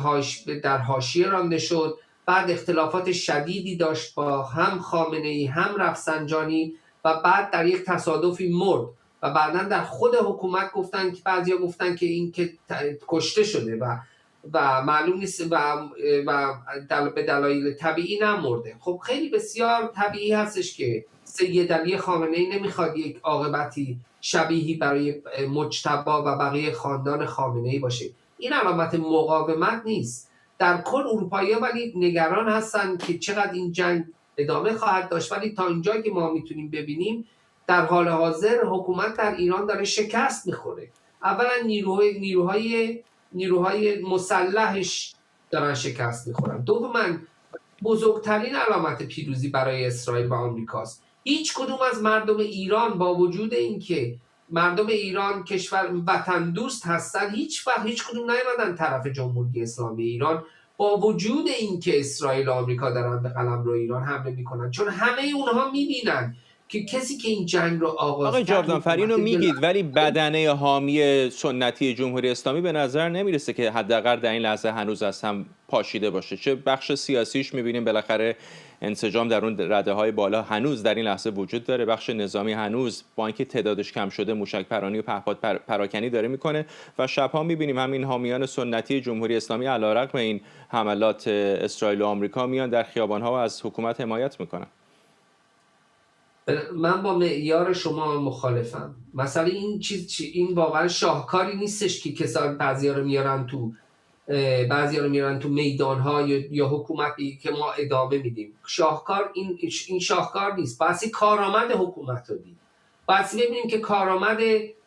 در حاشیه رانده شد، بعد اختلافات شدیدی داشت با هم خامنه‌ای هم رفسنجانی و بعد در یک تصادفی مرد و بعداً در خود حکومت گفتن که بعضیا گفتن که این که کشته شده و معلوم نیست و به دلایل طبیعی نمرده. خب خیلی بسیار طبیعی هستش که سید علی خامنه‌ای نمیخواد یک عاقبتی شبیهی برای مجتبی و بقیه خاندان خامنه‌ای باشه. این علامت مقاومت نیست. در کل اروپایی‌ها ولی نگران هستن که چقدر این جنگ ادامه خواهد داشت، ولی تا اینجایی که ما میتونیم ببینیم در حال حاضر حکومت در ایران داره شکست میخوره. اولا نیروهای مسلحش دارن شکست میخورن. دوما بزرگترین علامت پیروزی برای اسرائیل و آمریکاست. هیچ کدوم از مردم ایران با وجود اینکه مردم ایران کشور وطن دوست هستن، هیچ کدوم نیامدن طرف جمهوری اسلامی ایران، با وجود اینکه اسرائیل و آمریکا دارن به قلمرو ایران حمله میکنن، چون همه اونها میبینن که کسی که این جنگ رو آغاز آقای جاودانفر اینو میگید، ولی بدنه حامی سنتی جمهوری اسلامی به نظر نمیرسه که حداقل در این لحظه هنوز از هم پاشیده باشه. چه بخش سیاسیش میبینیم بالاخره انسجام در اون رده‌های بالا هنوز در این لحظه وجود داره، بخش نظامی هنوز با اینکه تعدادش کم شده موشک پرانی و پهپاد پراکنی داره میکنه و شب‌ها میبینیم همین حامیان سنتی جمهوری اسلامی علیرغم این حملات اسرائیل و آمریکا میان در خیابان‌ها و از حکومت حمایت میکنن. من با معیار شما مخالفم. مثلا این واقعا شاهکاری نیستش که کسان بعضیا رو میارن تو میدان‌ها یا حکومتی که ما ادامه میدیم. شاهکار این شاهکار نیست. باید کارآمد حکومت رو دید. باید ببینیم که کارآمد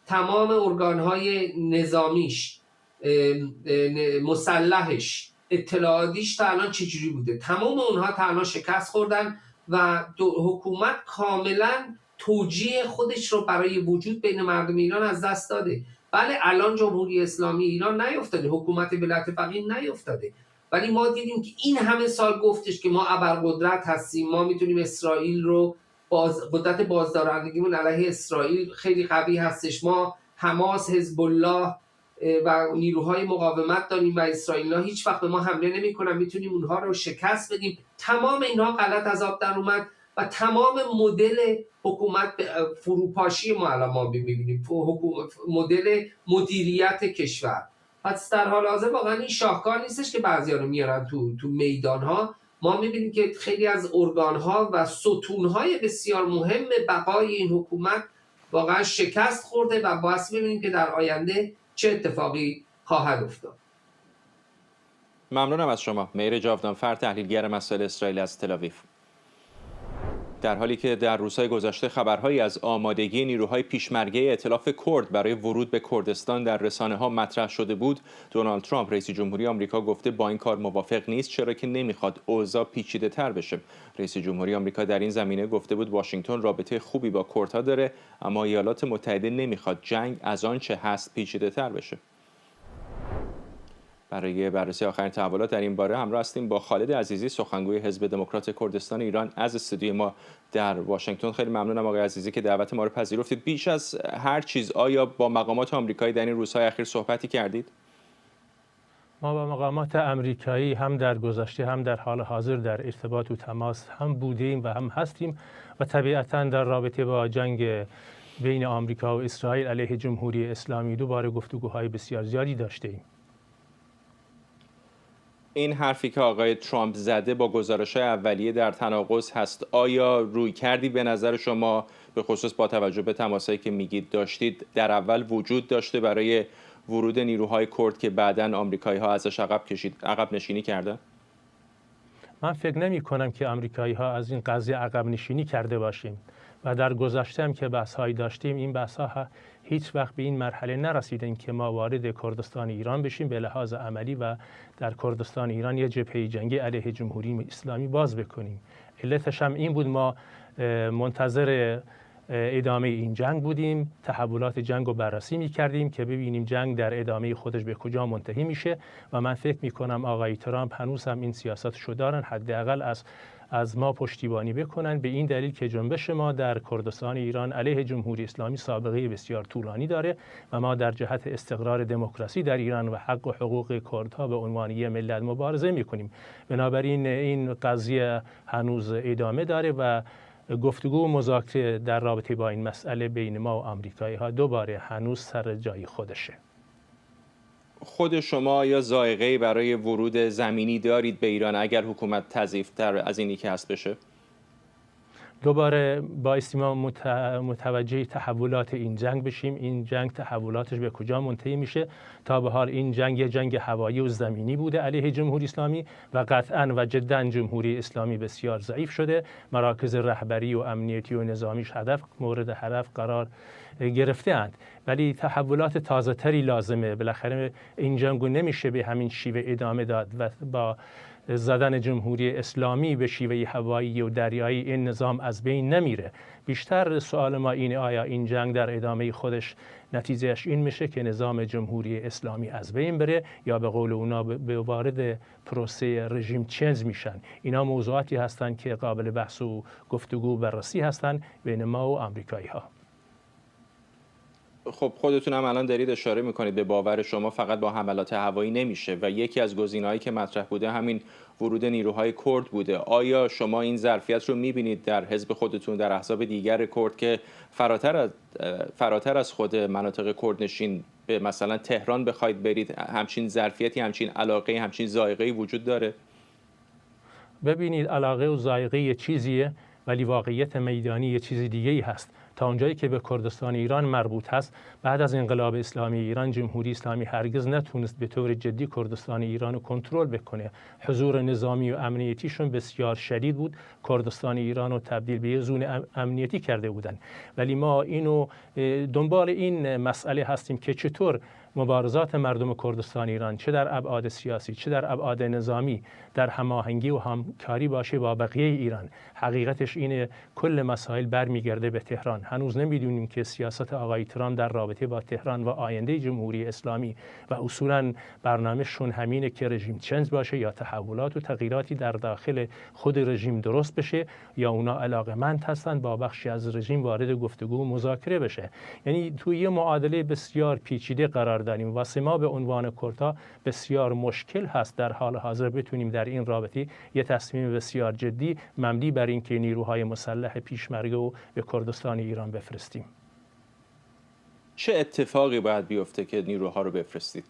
تمام ارگان‌های نظامیش، مسلحش، اطلاعاتیش تا الان چجوری بوده. تمام اونها تا الان شکست خوردن و حکومت کاملا توجیه خودش رو برای وجود بین مردم ایران از دست داده. بله الان جمهوری اسلامی ایران نیفتاده، حکومت ولایت فقیه نیفتاده، ولی ما دیدیم که این همه سال گفتش که ما ابرقدرت هستیم، ما میتونیم اسرائیل رو قدرت بازدارندگیمون علیه اسرائیل خیلی قوی هستش، ما حماس، حزب الله و نیروهای مقاومت داریم و اسرائیلی‌ها هیچ وقت به ما حمله نمی‌کنن، میتونیم اونها رو شکست بدیم. تمام اینها غلط از آب در اومد و تمام مدل حکومت فروپاشی ما الان ما می‌بینیم، مدل مدیریت کشور. پس در حال حاضر واقعا این شاهکار نیستش که بعضیا رو میارن تو میدان‌ها. ما می‌بینیم که خیلی از ارگان‌ها و ستون‌های بسیار مهم بقای این حکومت واقعا شکست خورده و باید ببینیم که در آینده چه اتفاقی خواهد افتاد. ممنونم از شما. مهر جاودانفر، تحلیلگر مسائل اسرائیل از تل‌آویو. در حالی که در روزهای گذشته خبرهایی از آمادگی نیروهای پیشمرگه ائتلاف کرد برای ورود به کردستان در رسانه‌ها مطرح شده بود، دونالد ترامپ رئیس جمهوری آمریکا گفته با این کار موافق نیست، چرا که نمیخواد اوضاع پیچیده‌تر بشه. رئیس جمهوری آمریکا در این زمینه گفته بود واشنگتن رابطه خوبی با کردها داره، اما ایالات متحده نمیخواد جنگ از آنچه هست پیچیده‌تر بشه. برای بررسی آخرین تحولات در این باره همراه هستیم با خالد عزیزی، سخنگوی حزب دموکرات کردستان ایران از استودیوی ما در واشنگتن. خیلی ممنونم آقای عزیزی که دعوت ما رو پذیرفتید. بیش از هر چیز آیا با مقامات آمریکایی در این روزهای اخیر صحبتی کردید؟ ما با مقامات آمریکایی هم در گذشته هم در حال حاضر در ارتباط و تماس هم بودیم و هم هستیم و طبیعتاً در رابطه با جنگ بین آمریکا و اسرائیل علیه جمهوری اسلامی دوباره گفتگوهای بسیار زیادی داشتیم. این حرفی که آقای ترامپ زده با گزارش‌های اولیه در تناقض هست. آیا روی کردی به نظر شما به خصوص با توجه به تماسایی که میگید داشتید در اول وجود داشته برای ورود نیروهای کرد که بعداً آمریکایی‌ها ازش عقب نشینی کردن؟ من فکر نمی کنم که آمریکایی‌ها از این قضیه عقب نشینی کرده باشیم و در گذشته هم که بحث‌هایی داشتیم این بحث‌ها هیچ وقت به این مرحله نرسیدیم که ما وارد کردستان ایران بشیم به لحاظ عملی و در کردستان ایران یه جبهه جنگی علیه جمهوری اسلامی باز بکنیم. علتش هم این بود ما منتظر ادامه این جنگ بودیم، تحولات جنگ رو بررسی می‌کردیم که ببینیم جنگ در ادامه خودش به کجا منتهی میشه و من فکر می‌کنم آقای ترامپ هنوز هم این سیاستشو دارن، حداقل از ما پشتیبانی بکنن، به این دلیل که جنبش ما در کردستان ایران علیه جمهوری اسلامی سابقه بسیار طولانی داره و ما در جهت استقرار دموکراسی در ایران و حق و حقوق کردها به عنوان یک ملت مبارزه می‌کنیم. بنابراین این قضیه هنوز ادامه داره و گفتگو و مذاکره در رابطه با این مسئله بین ما و آمریکایی‌ها دوباره هنوز سر جای خودشه. خود شما یا ذائقه‌ای برای ورود زمینی دارید به ایران اگر حکومت تضعیف‌تر از اینی که هست بشه؟ دوباره بایستی ما متوجه تحولات این جنگ بشیم. این جنگ تحولاتش به کجا منتهی میشه؟ تا به حال این جنگ یه جنگ هوایی و زمینی بوده علیه جمهوری اسلامی و قطعاً و جداً جمهوری اسلامی بسیار ضعیف شده. مراکز رهبری و امنیتی و نظامیش مورد هدف قرار گرفته‌اند. ولی تحولات تازه‌تری لازمه. بالاخره این جنگو نمیشه به همین شیوه ادامه داد و با زدن جمهوری اسلامی به شیوه هوایی و دریایی این نظام از بین نمیره. بیشتر سوال ما اینه آیا این جنگ در ادامه خودش نتیجهش این میشه که نظام جمهوری اسلامی از بین بره یا به قول اونا به وارد پروسه رژیم چنج میشن. اینا موضوعاتی هستند که قابل بحث و گفتگو بررسی هستند بین ما و آمریکایی‌ها. خب خودتون هم الان دارید اشاره میکنید به باور شما فقط با حملات هوایی نمیشه و یکی از گزینه‌هایی که مطرح بوده همین ورود نیروهای کرد بوده. آیا شما این ظرفیت رو میبینید در حزب خودتون، در احزاب دیگر کرد که فراتر از خود مناطق کردنشین به مثلا تهران بخواید برید، همچین ظرفیتی، همچین علاقه، همچین ذائقه‌ای وجود داره؟ ببینید علاقه و ذائقه یه چیزیه ولی واقعیت میدانی یه چیز دیگه‌ای هست. تا اونجایی که به کردستان ایران مربوط هست، بعد از انقلاب اسلامی ایران جمهوری اسلامی هرگز نتونست به طور جدی کردستان ایران رو کنترل بکنه. حضور نظامی و امنیتیشون بسیار شدید بود. کردستان ایران رو تبدیل به یه زون امنیتی کرده بودن. ولی ما اینو دنبال این مسئله هستیم که چطور مبارزات مردم کردستان ایران چه در ابعاد سیاسی چه در ابعاد نظامی در هماهنگی و همکاری باشه با بقیه ایران. حقیقتش اینه کل مسائل برمیگرده به تهران. هنوز نمیدونیم که سیاست آقای ترامپ در رابطه با تهران و آینده جمهوری اسلامی و اصولا برنامه‌شون همینه که رژیم چنج باشه یا تحولات و تغییراتی در داخل خود رژیم درست بشه یا اونا علاقه‌مند هستن با بخشی از رژیم وارد گفتگو و مذاکره بشه. یعنی توی یه معادله بسیار پیچیده قرار داریم. واسه ما به عنوان کردها بسیار مشکل هست در حال حاضر بتونیم در این رابطه یه تصمیم بسیار جدی مبنی بر اینکه نیروهای مسلح پیشمرگه رو به کردستان ایران بفرستیم. چه اتفاقی باید بیفته که نیروها رو بفرستید؟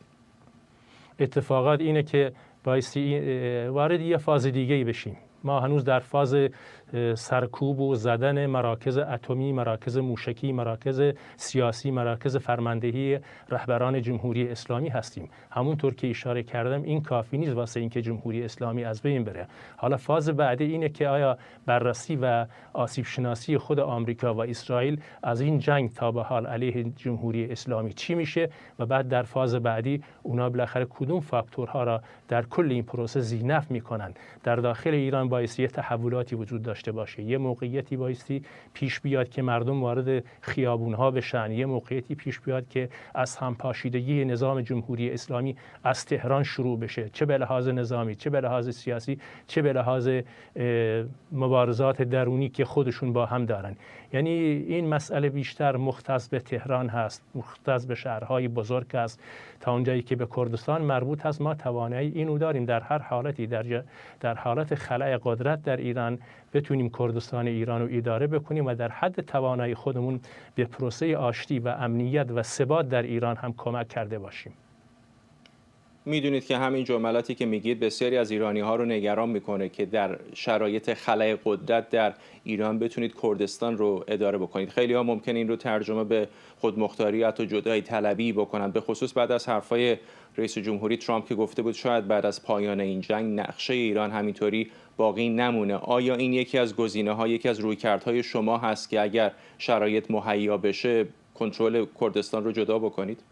اتفاقات اینه که بایستی وارد یه فاز دیگه بشیم. ما هنوز در فاز سرکوب و زدن مراکز اتمی، مراکز موشکی، مراکز سیاسی، مراکز فرماندهی رهبران جمهوری اسلامی هستیم. همونطور که اشاره کردم این کافی نیست واسه اینکه جمهوری اسلامی از بین بره. حالا فاز بعدی اینه که آیا بررسی و آسیب شناسی خود آمریکا و اسرائیل از این جنگ تا به حال علیه جمهوری اسلامی چی میشه و بعد در فاز بعدی اونا بالاخره کدوم فاکتورها را در کل این پروسه زینف میکنن. در داخل ایران باعث تحولاتی وجود داشته داشته باشه. یه موقعیتی بایستی پیش بیاد که مردم وارد خیابونها بشن، یه موقعیتی پیش بیاد که از همپاشیدگی نظام جمهوری اسلامی از تهران شروع بشه، چه به لحاظ نظامی، چه به لحاظ سیاسی، چه به لحاظ مبارزات درونی که خودشون با هم دارن. یعنی این مسئله بیشتر مختص به تهران هست، مختص به شهرهای بزرگ است. تا اونجایی که به کردستان مربوط هست ما توانایی اینو داریم در هر حالتی، در حالت خلأ قدرت در ایران بتونیم کردستان ایران رو اداره بکنیم و در حد توانایی خودمون به پروسه آشتی و امنیت و ثبات در ایران هم کمک کرده باشیم. میدونید که همین جملاتی که میگید بسیاری از ایرانی ها رو نگران میکنه که در شرایط خلأ قدرت در ایران بتونید کردستان رو اداره بکنید. خیلی ها ممکن این رو ترجمه به خودمختاریت و جدایی طلبی بکنن، به خصوص بعد از حرفای رئیس جمهوری ترامپ که گفته بود شاید بعد از پایان این جنگ نقشه ایران همینطوری باقی نمونه. آیا این یکی از گزینه‌ها، یکی از رویکردهای شما هست که اگر شرایط مهیا بشه کنترل کردستان رو جدا بکنید؟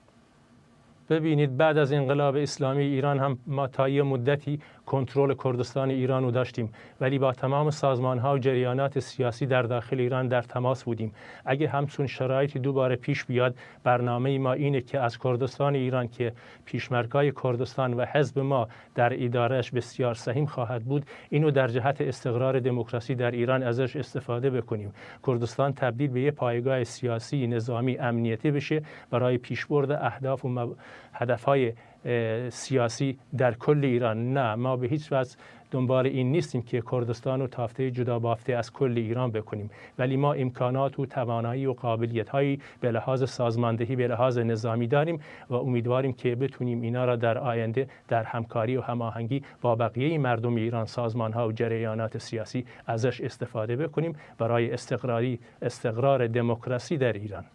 ببینید بعد از انقلاب اسلامی ایران هم ما تا یه مدتی کنترل کردستان ایران رو داشتیم، ولی با تمام سازمان‌ها و جریانات سیاسی در داخل ایران در تماس بودیم. اگه همچون شرایطی دوباره پیش بیاد، برنامه ما اینه که از کردستان ایران که پیشمرگای کردستان و حزب ما در ادارهش بسیار سهیم خواهد بود، اینو در جهت استقرار دموکراسی در ایران ازش استفاده بکنیم. کردستان تبدیل به یه پایگاه سیاسی، نظامی، امنیتی بشه برای پیشبرد اهداف و هدفهای سیاسی در کل ایران. نه، ما به هیچ وجه دنبال این نیستیم که کردستان رو تافته جدا بافته از کل ایران بکنیم، ولی ما امکانات و توانایی و قابلیت‌هایی به لحاظ سازماندهی، به لحاظ نظامی داریم و امیدواریم که بتونیم اینا را در آینده در همکاری و هماهنگی با بقیه مردم ایران، سازمان‌ها و جریانات سیاسی ازش استفاده بکنیم برای استقرار دموکراسی در ایران.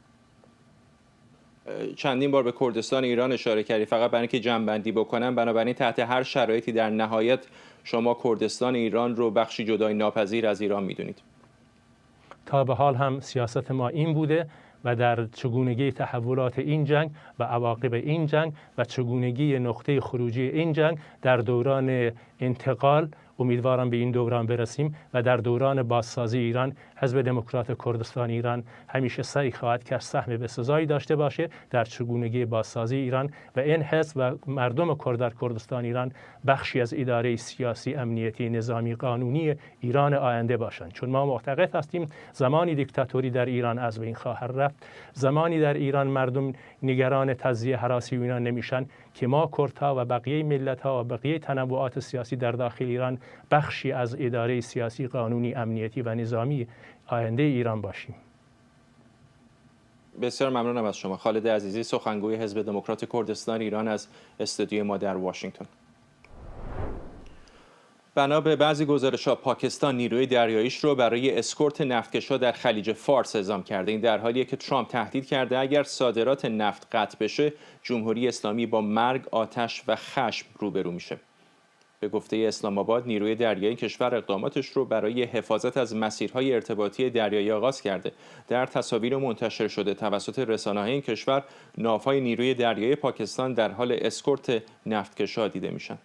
چندین بار به کردستان ایران اشاره کردی، فقط برای اینکه جمع‌بندی بکنم، بنابراین تحت هر شرایطی در نهایت شما کردستان ایران رو بخشی جدای ناپذیر از ایران میدونید؟ تا به حال هم سیاست ما این بوده و در چگونگی تحولات این جنگ و عواقب این جنگ و چگونگی نقطه خروجی این جنگ در دوران انتقال، امیدوارم به این دوران برسیم و در دوران بازسازی ایران، حزب دموکرات کردستان ایران همیشه سعی خواهد کرد سهم بسزایی داشته باشه در چگونگی بازسازی ایران و این حزب و مردم کرد در کردستان ایران بخشی از اداره سیاسی، امنیتی، نظامی، قانونی ایران آینده باشند. چون ما معتقد هستیم زمانی دیکتاتوری در ایران از بین خواهد رفت، زمانی در ایران مردم نگران تجزیه هراسی اینا نمیشن که ما کردها و بقیه ملت‌ها و بقیه تنوعات سیاسی در داخل ایران بخشی از اداره سیاسی، قانونی، امنیتی و نظامی آینده ایران باشیم. بسیار ممنونم از شما. خالد عزیزی، سخنگوی حزب دموکرات کردستان ایران از استودیوی ما در واشنگتن. بنا به بعضی گزارش‌ها پاکستان نیروی دریاییش رو برای اسکورت نفتکش‌ها در خلیج فارس اعزام کرده. این در حالیه که ترامپ تهدید کرده اگر صادرات نفت قطع بشه جمهوری اسلامی با مرگ، آتش و خشم روبرو میشه. به گفته اسلام آباد نیروی دریایی کشور اقداماتش رو برای حفاظت از مسیرهای ارتباطی دریایی آغاز کرده. در تصاویر منتشر شده توسط رسانه‌های این کشور ناوهای نیروی دریایی پاکستان در حال اسکورت نفتکش‌ها دیده میشن.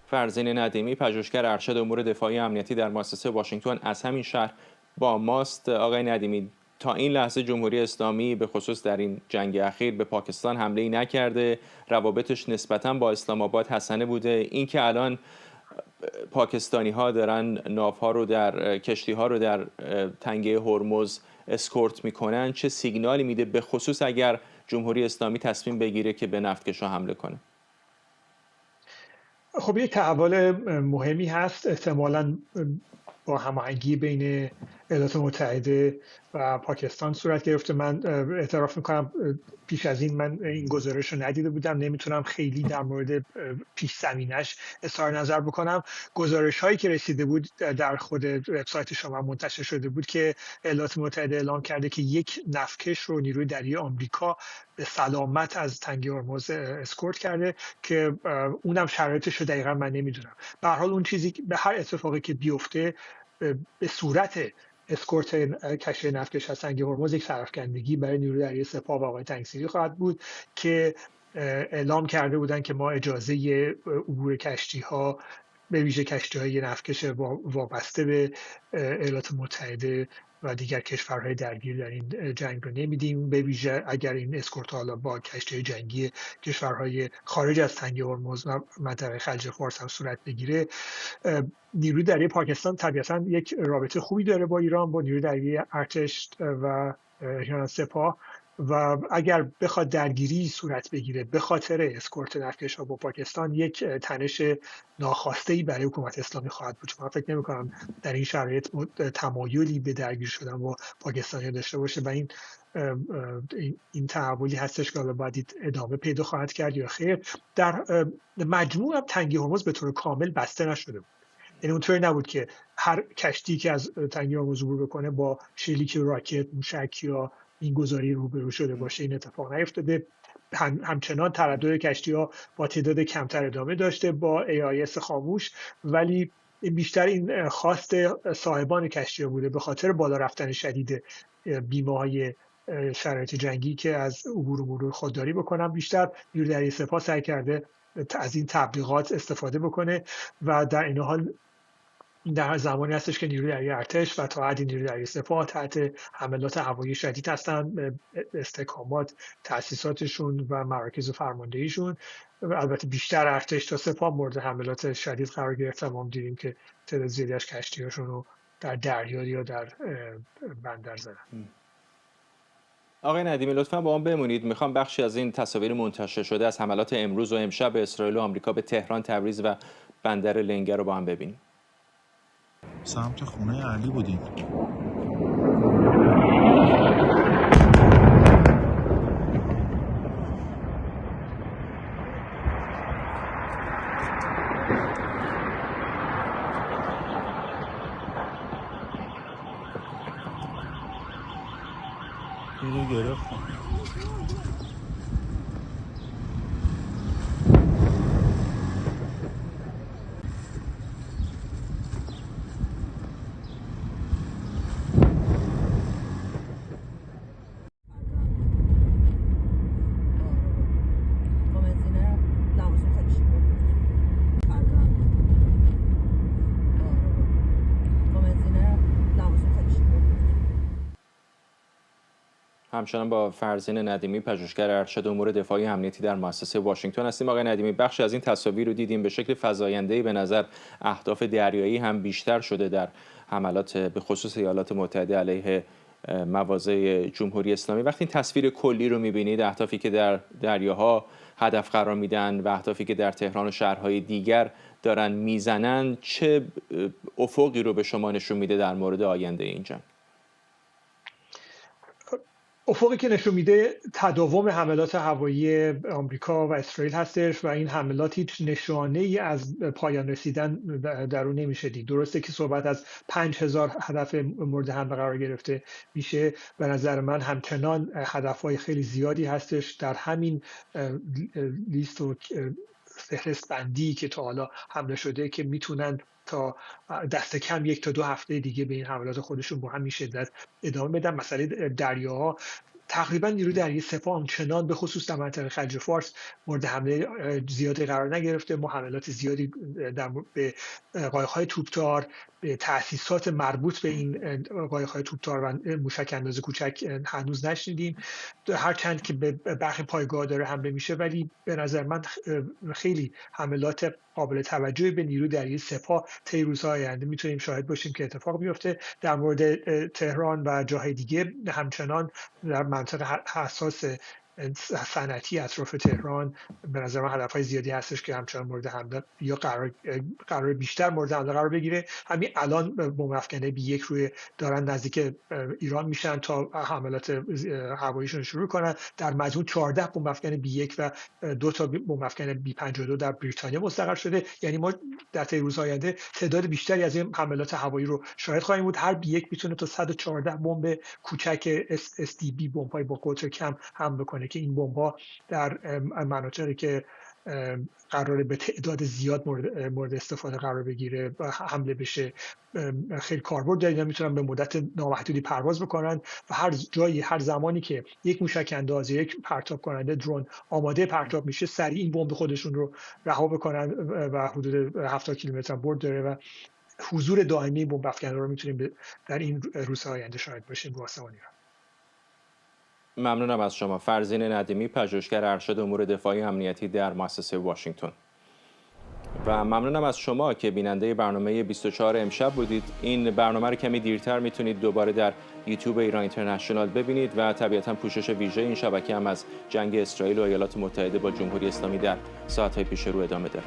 فرزین ندیمی، پژوهشگر ارشد امور دفاعی امنیتی در مؤسسه واشنگتن از همین شهر با ماست. آقای ندیمی، تا این لحظه جمهوری اسلامی به خصوص در این جنگ اخیر به پاکستان حمله‌ای نکرده، روابطش نسبتاً با اسلام آباد حسنه بوده. این که الان پاکستانی‌ها دارن ناوها رو در کشتی‌ها رو در تنگه هرمز اسکورت میکنن، چه سیگنالی میده به خصوص اگر جمهوری اسلامی تصمیم بگیره که به نفتکش‌ها حمله کنه؟ خب یک تحول مهمی هست، احتمالاً با هماهنگی بین ایالات متحده و پاکستان صورت گرفته. من اعتراف میکنم پیش از این من این گزارش رو ندیده بودم، نمیتونم خیلی در مورد پیش زمینش اظهار نظر بکنم. گزارش هایی که رسیده بود در خود وبسایت شما منتشر شده بود که ایالات متحده اعلام کرده که یک نفتکش رو نیروی دریایی آمریکا به سلامت از تنگه هرمز اسکورت کرده که اونم شرایطش رو دقیقا من نمیدونم. به هر حال اون چیزی به هر اتفاقی که بیفته به صورت اسکورت کشتی نفتکش از تنگه هرمز یک سرافکندگی برای نیروی دریایی سپاه و آقای تنگسیری خواهد بود که اعلام کرده بودند که ما اجازه عبور کشتی ها به ویژه کشتی‌های نفتکش وابسته به ایالات متحده و دیگر کشورهای درگیر در این جنگ رو نمیدیم، به ویژه اگر این اسکورت حالا با کشتی جنگی کشورهای خارج از تنگه هرمز و منطقه خلیج فارس هم صورت بگیره. نیروی دریایی پاکستان طبیعتاً یک رابطه خوبی داره با ایران، با نیروی دریایی ارتش و ایران سپاه، و اگر بخواد درگیری صورت بگیره به خاطر اسکورت نفتکش‌ها با پاکستان، یک تنش ناخواسته برای حکومت اسلامی خواهد بود. من فکر نمی‌کنم در این شرایط تمایلی به درگیر شدن با پاکستانی داشته باشه و این تحولی هستش که باید ادامه پیدا خواهد کرد یا خیر. در مجموع هم تنگه هرمز به طور کامل بسته نشده بود، یعنی اونطوری نبود که هر کشتی که از تنگه هرمز عبور بکنه با شلیک راکت، موشک یا این گذاری روبرو شده باشه. این اتفاق نیفتاده. همچنان تردد کشتی‌ها با تعداد کمتر ادامه داشته با AIS خاموش، ولی بیشتر این خواست صاحبان کشتی‌ها بوده به خاطر بالا رفتن شدید بیمه‌های شرایط جنگی که از عبور و مرور خودداری بکنن. بیشتر نیروی دریایی سپاه سعی کرده از این تبلیغات استفاده بکنه و در این حال در زمانی هستش که نیروی دریایی ارتش و تا حدی نیروی دریایی سپاه تحت حملات هوایی شدید هستن به استحکامات، تأسیساتشون و مراکز فرماندهیشون. البته بیشتر ارتش تا سپاه مورد حملات شدید قرار گرفت و ما دیدیم که تعداد زیادی از کشتی‌هاشون رو در دریا یا در بندر زدن. آقای ندیمی لطفاً با ما بمونید. میخوام بخشی از این تصاویر منتشر شده از حملات امروز و امشب اسرائیل و آمریکا به تهران، تبریز و بندر لنگر رو با هم ببینیم. سمت خونه علی بودیم. اینو گرفتم. همچنان با فرزین ندیمی، پژوهشگر ارشد امور دفاعی امنیتی در مؤسسه واشنگتن هستیم. آقای ندیمی، بخشی از این تصاویر رو دیدیم، به شکل فزاینده‌ای به نظر اهداف دریایی هم بیشتر شده در حملات به خصوص ایالات متحده علیه مواضع جمهوری اسلامی. وقتی این تصویر کلی رو می‌بینید، اهدافی که در دریاها هدف قرار میدن و اهدافی که در تهران و شهرهای دیگر دارن میزنن، چه افقی رو به شما نشون میده در مورد آینده این جنگ؟ افقی که نشون میده تداوم حملات هوایی آمریکا و اسرائیل هستش و این حملات هیچ نشانه ای از پایان رسیدن در اون نمیشه دید. درسته که صحبت از 5000 هدف مورد حمله قرار گرفته میشه، به نظر من همچنان هدفهای خیلی زیادی هستش در همین لیست و فهرست بندی که تا حالا حمله شده که میتونن تا دست کم 1 تا 2 هفته دیگه به این حملات خودشون با همین شدت ادامه بدن. مسئله دریاها، تقریبا نیروی دریایی سپاه همچنان به خصوص در منطقه خلیج فارس مورد حمله زیادی قرار نگرفته. ما حملات زیادی به قایق‌های توپدار، به تأسیسات مربوط به این قایق‌های توپدار و موشک انداز کوچک هنوز نشنیدیم، هرچند که به برخی پایگاه داره حمله میشه، ولی به نظر من خیلی حملات قابل توجهی به نیروی دریایی سپاه طی روزهای آینده میتونیم شاهد باشیم که اتفاق بیفته. در مورد تهران و جاهای دیگه همچنان در منطقه حساس صنعتی اطراف تهران به نظر من هدفهای زیادی هستش که همچنان مورد حمله یا قرار بیشتر مورد حمله قرار بگیره. همین الان بمب افکنه B1 روی دارن نزدیک ایران میشن تا حملات هواییشون شروع کنن. در مجموع 14 بمب افکنه B1 و 2 تا بمب افکنه B52 در بریتانیا مستقر شده. یعنی ما در طی روزهای آینده تعداد بیشتری از این حملات هوایی رو شاهد خواهیم بود. هر B1 میتونه تا 114 بمب کوچک SDB بمب‌های با قطر کم حمله کنه که این بمب‌ها در مناطقی که قراره به تعداد زیاد مورد استفاده قرار بگیره و حمله بشه. خیلی کاربرد داره، میتونن به مدت نامحدودی پرواز بکنن و هر جایی هر زمانی که یک موشک انداز یک پرتاب کننده درون آماده پرتاب میشه سریع این بمب خودشون رو رها بکنن و حدود 70 کیلومتر برد داره و حضور دائمی بمب افکن‌ها رو میتونیم در این روزهای آینده شاهد باشیم رو آسمان ایران. ممنونم از شما. فرزین ندیمی، پژوهشگر ارشد امور دفاعی امنیتی در مؤسسه واشنگتن. و ممنونم از شما که بیننده برنامه 24 امشب بودید. این برنامه رو کمی دیرتر میتونید دوباره در یوتیوب ایران اینترنشنال ببینید و طبیعتاً پوشش ویژه این شبکه هم از جنگ اسرائیل و ایالات متحده با جمهوری اسلامی در ساعت‌های پیش رو ادامه داره.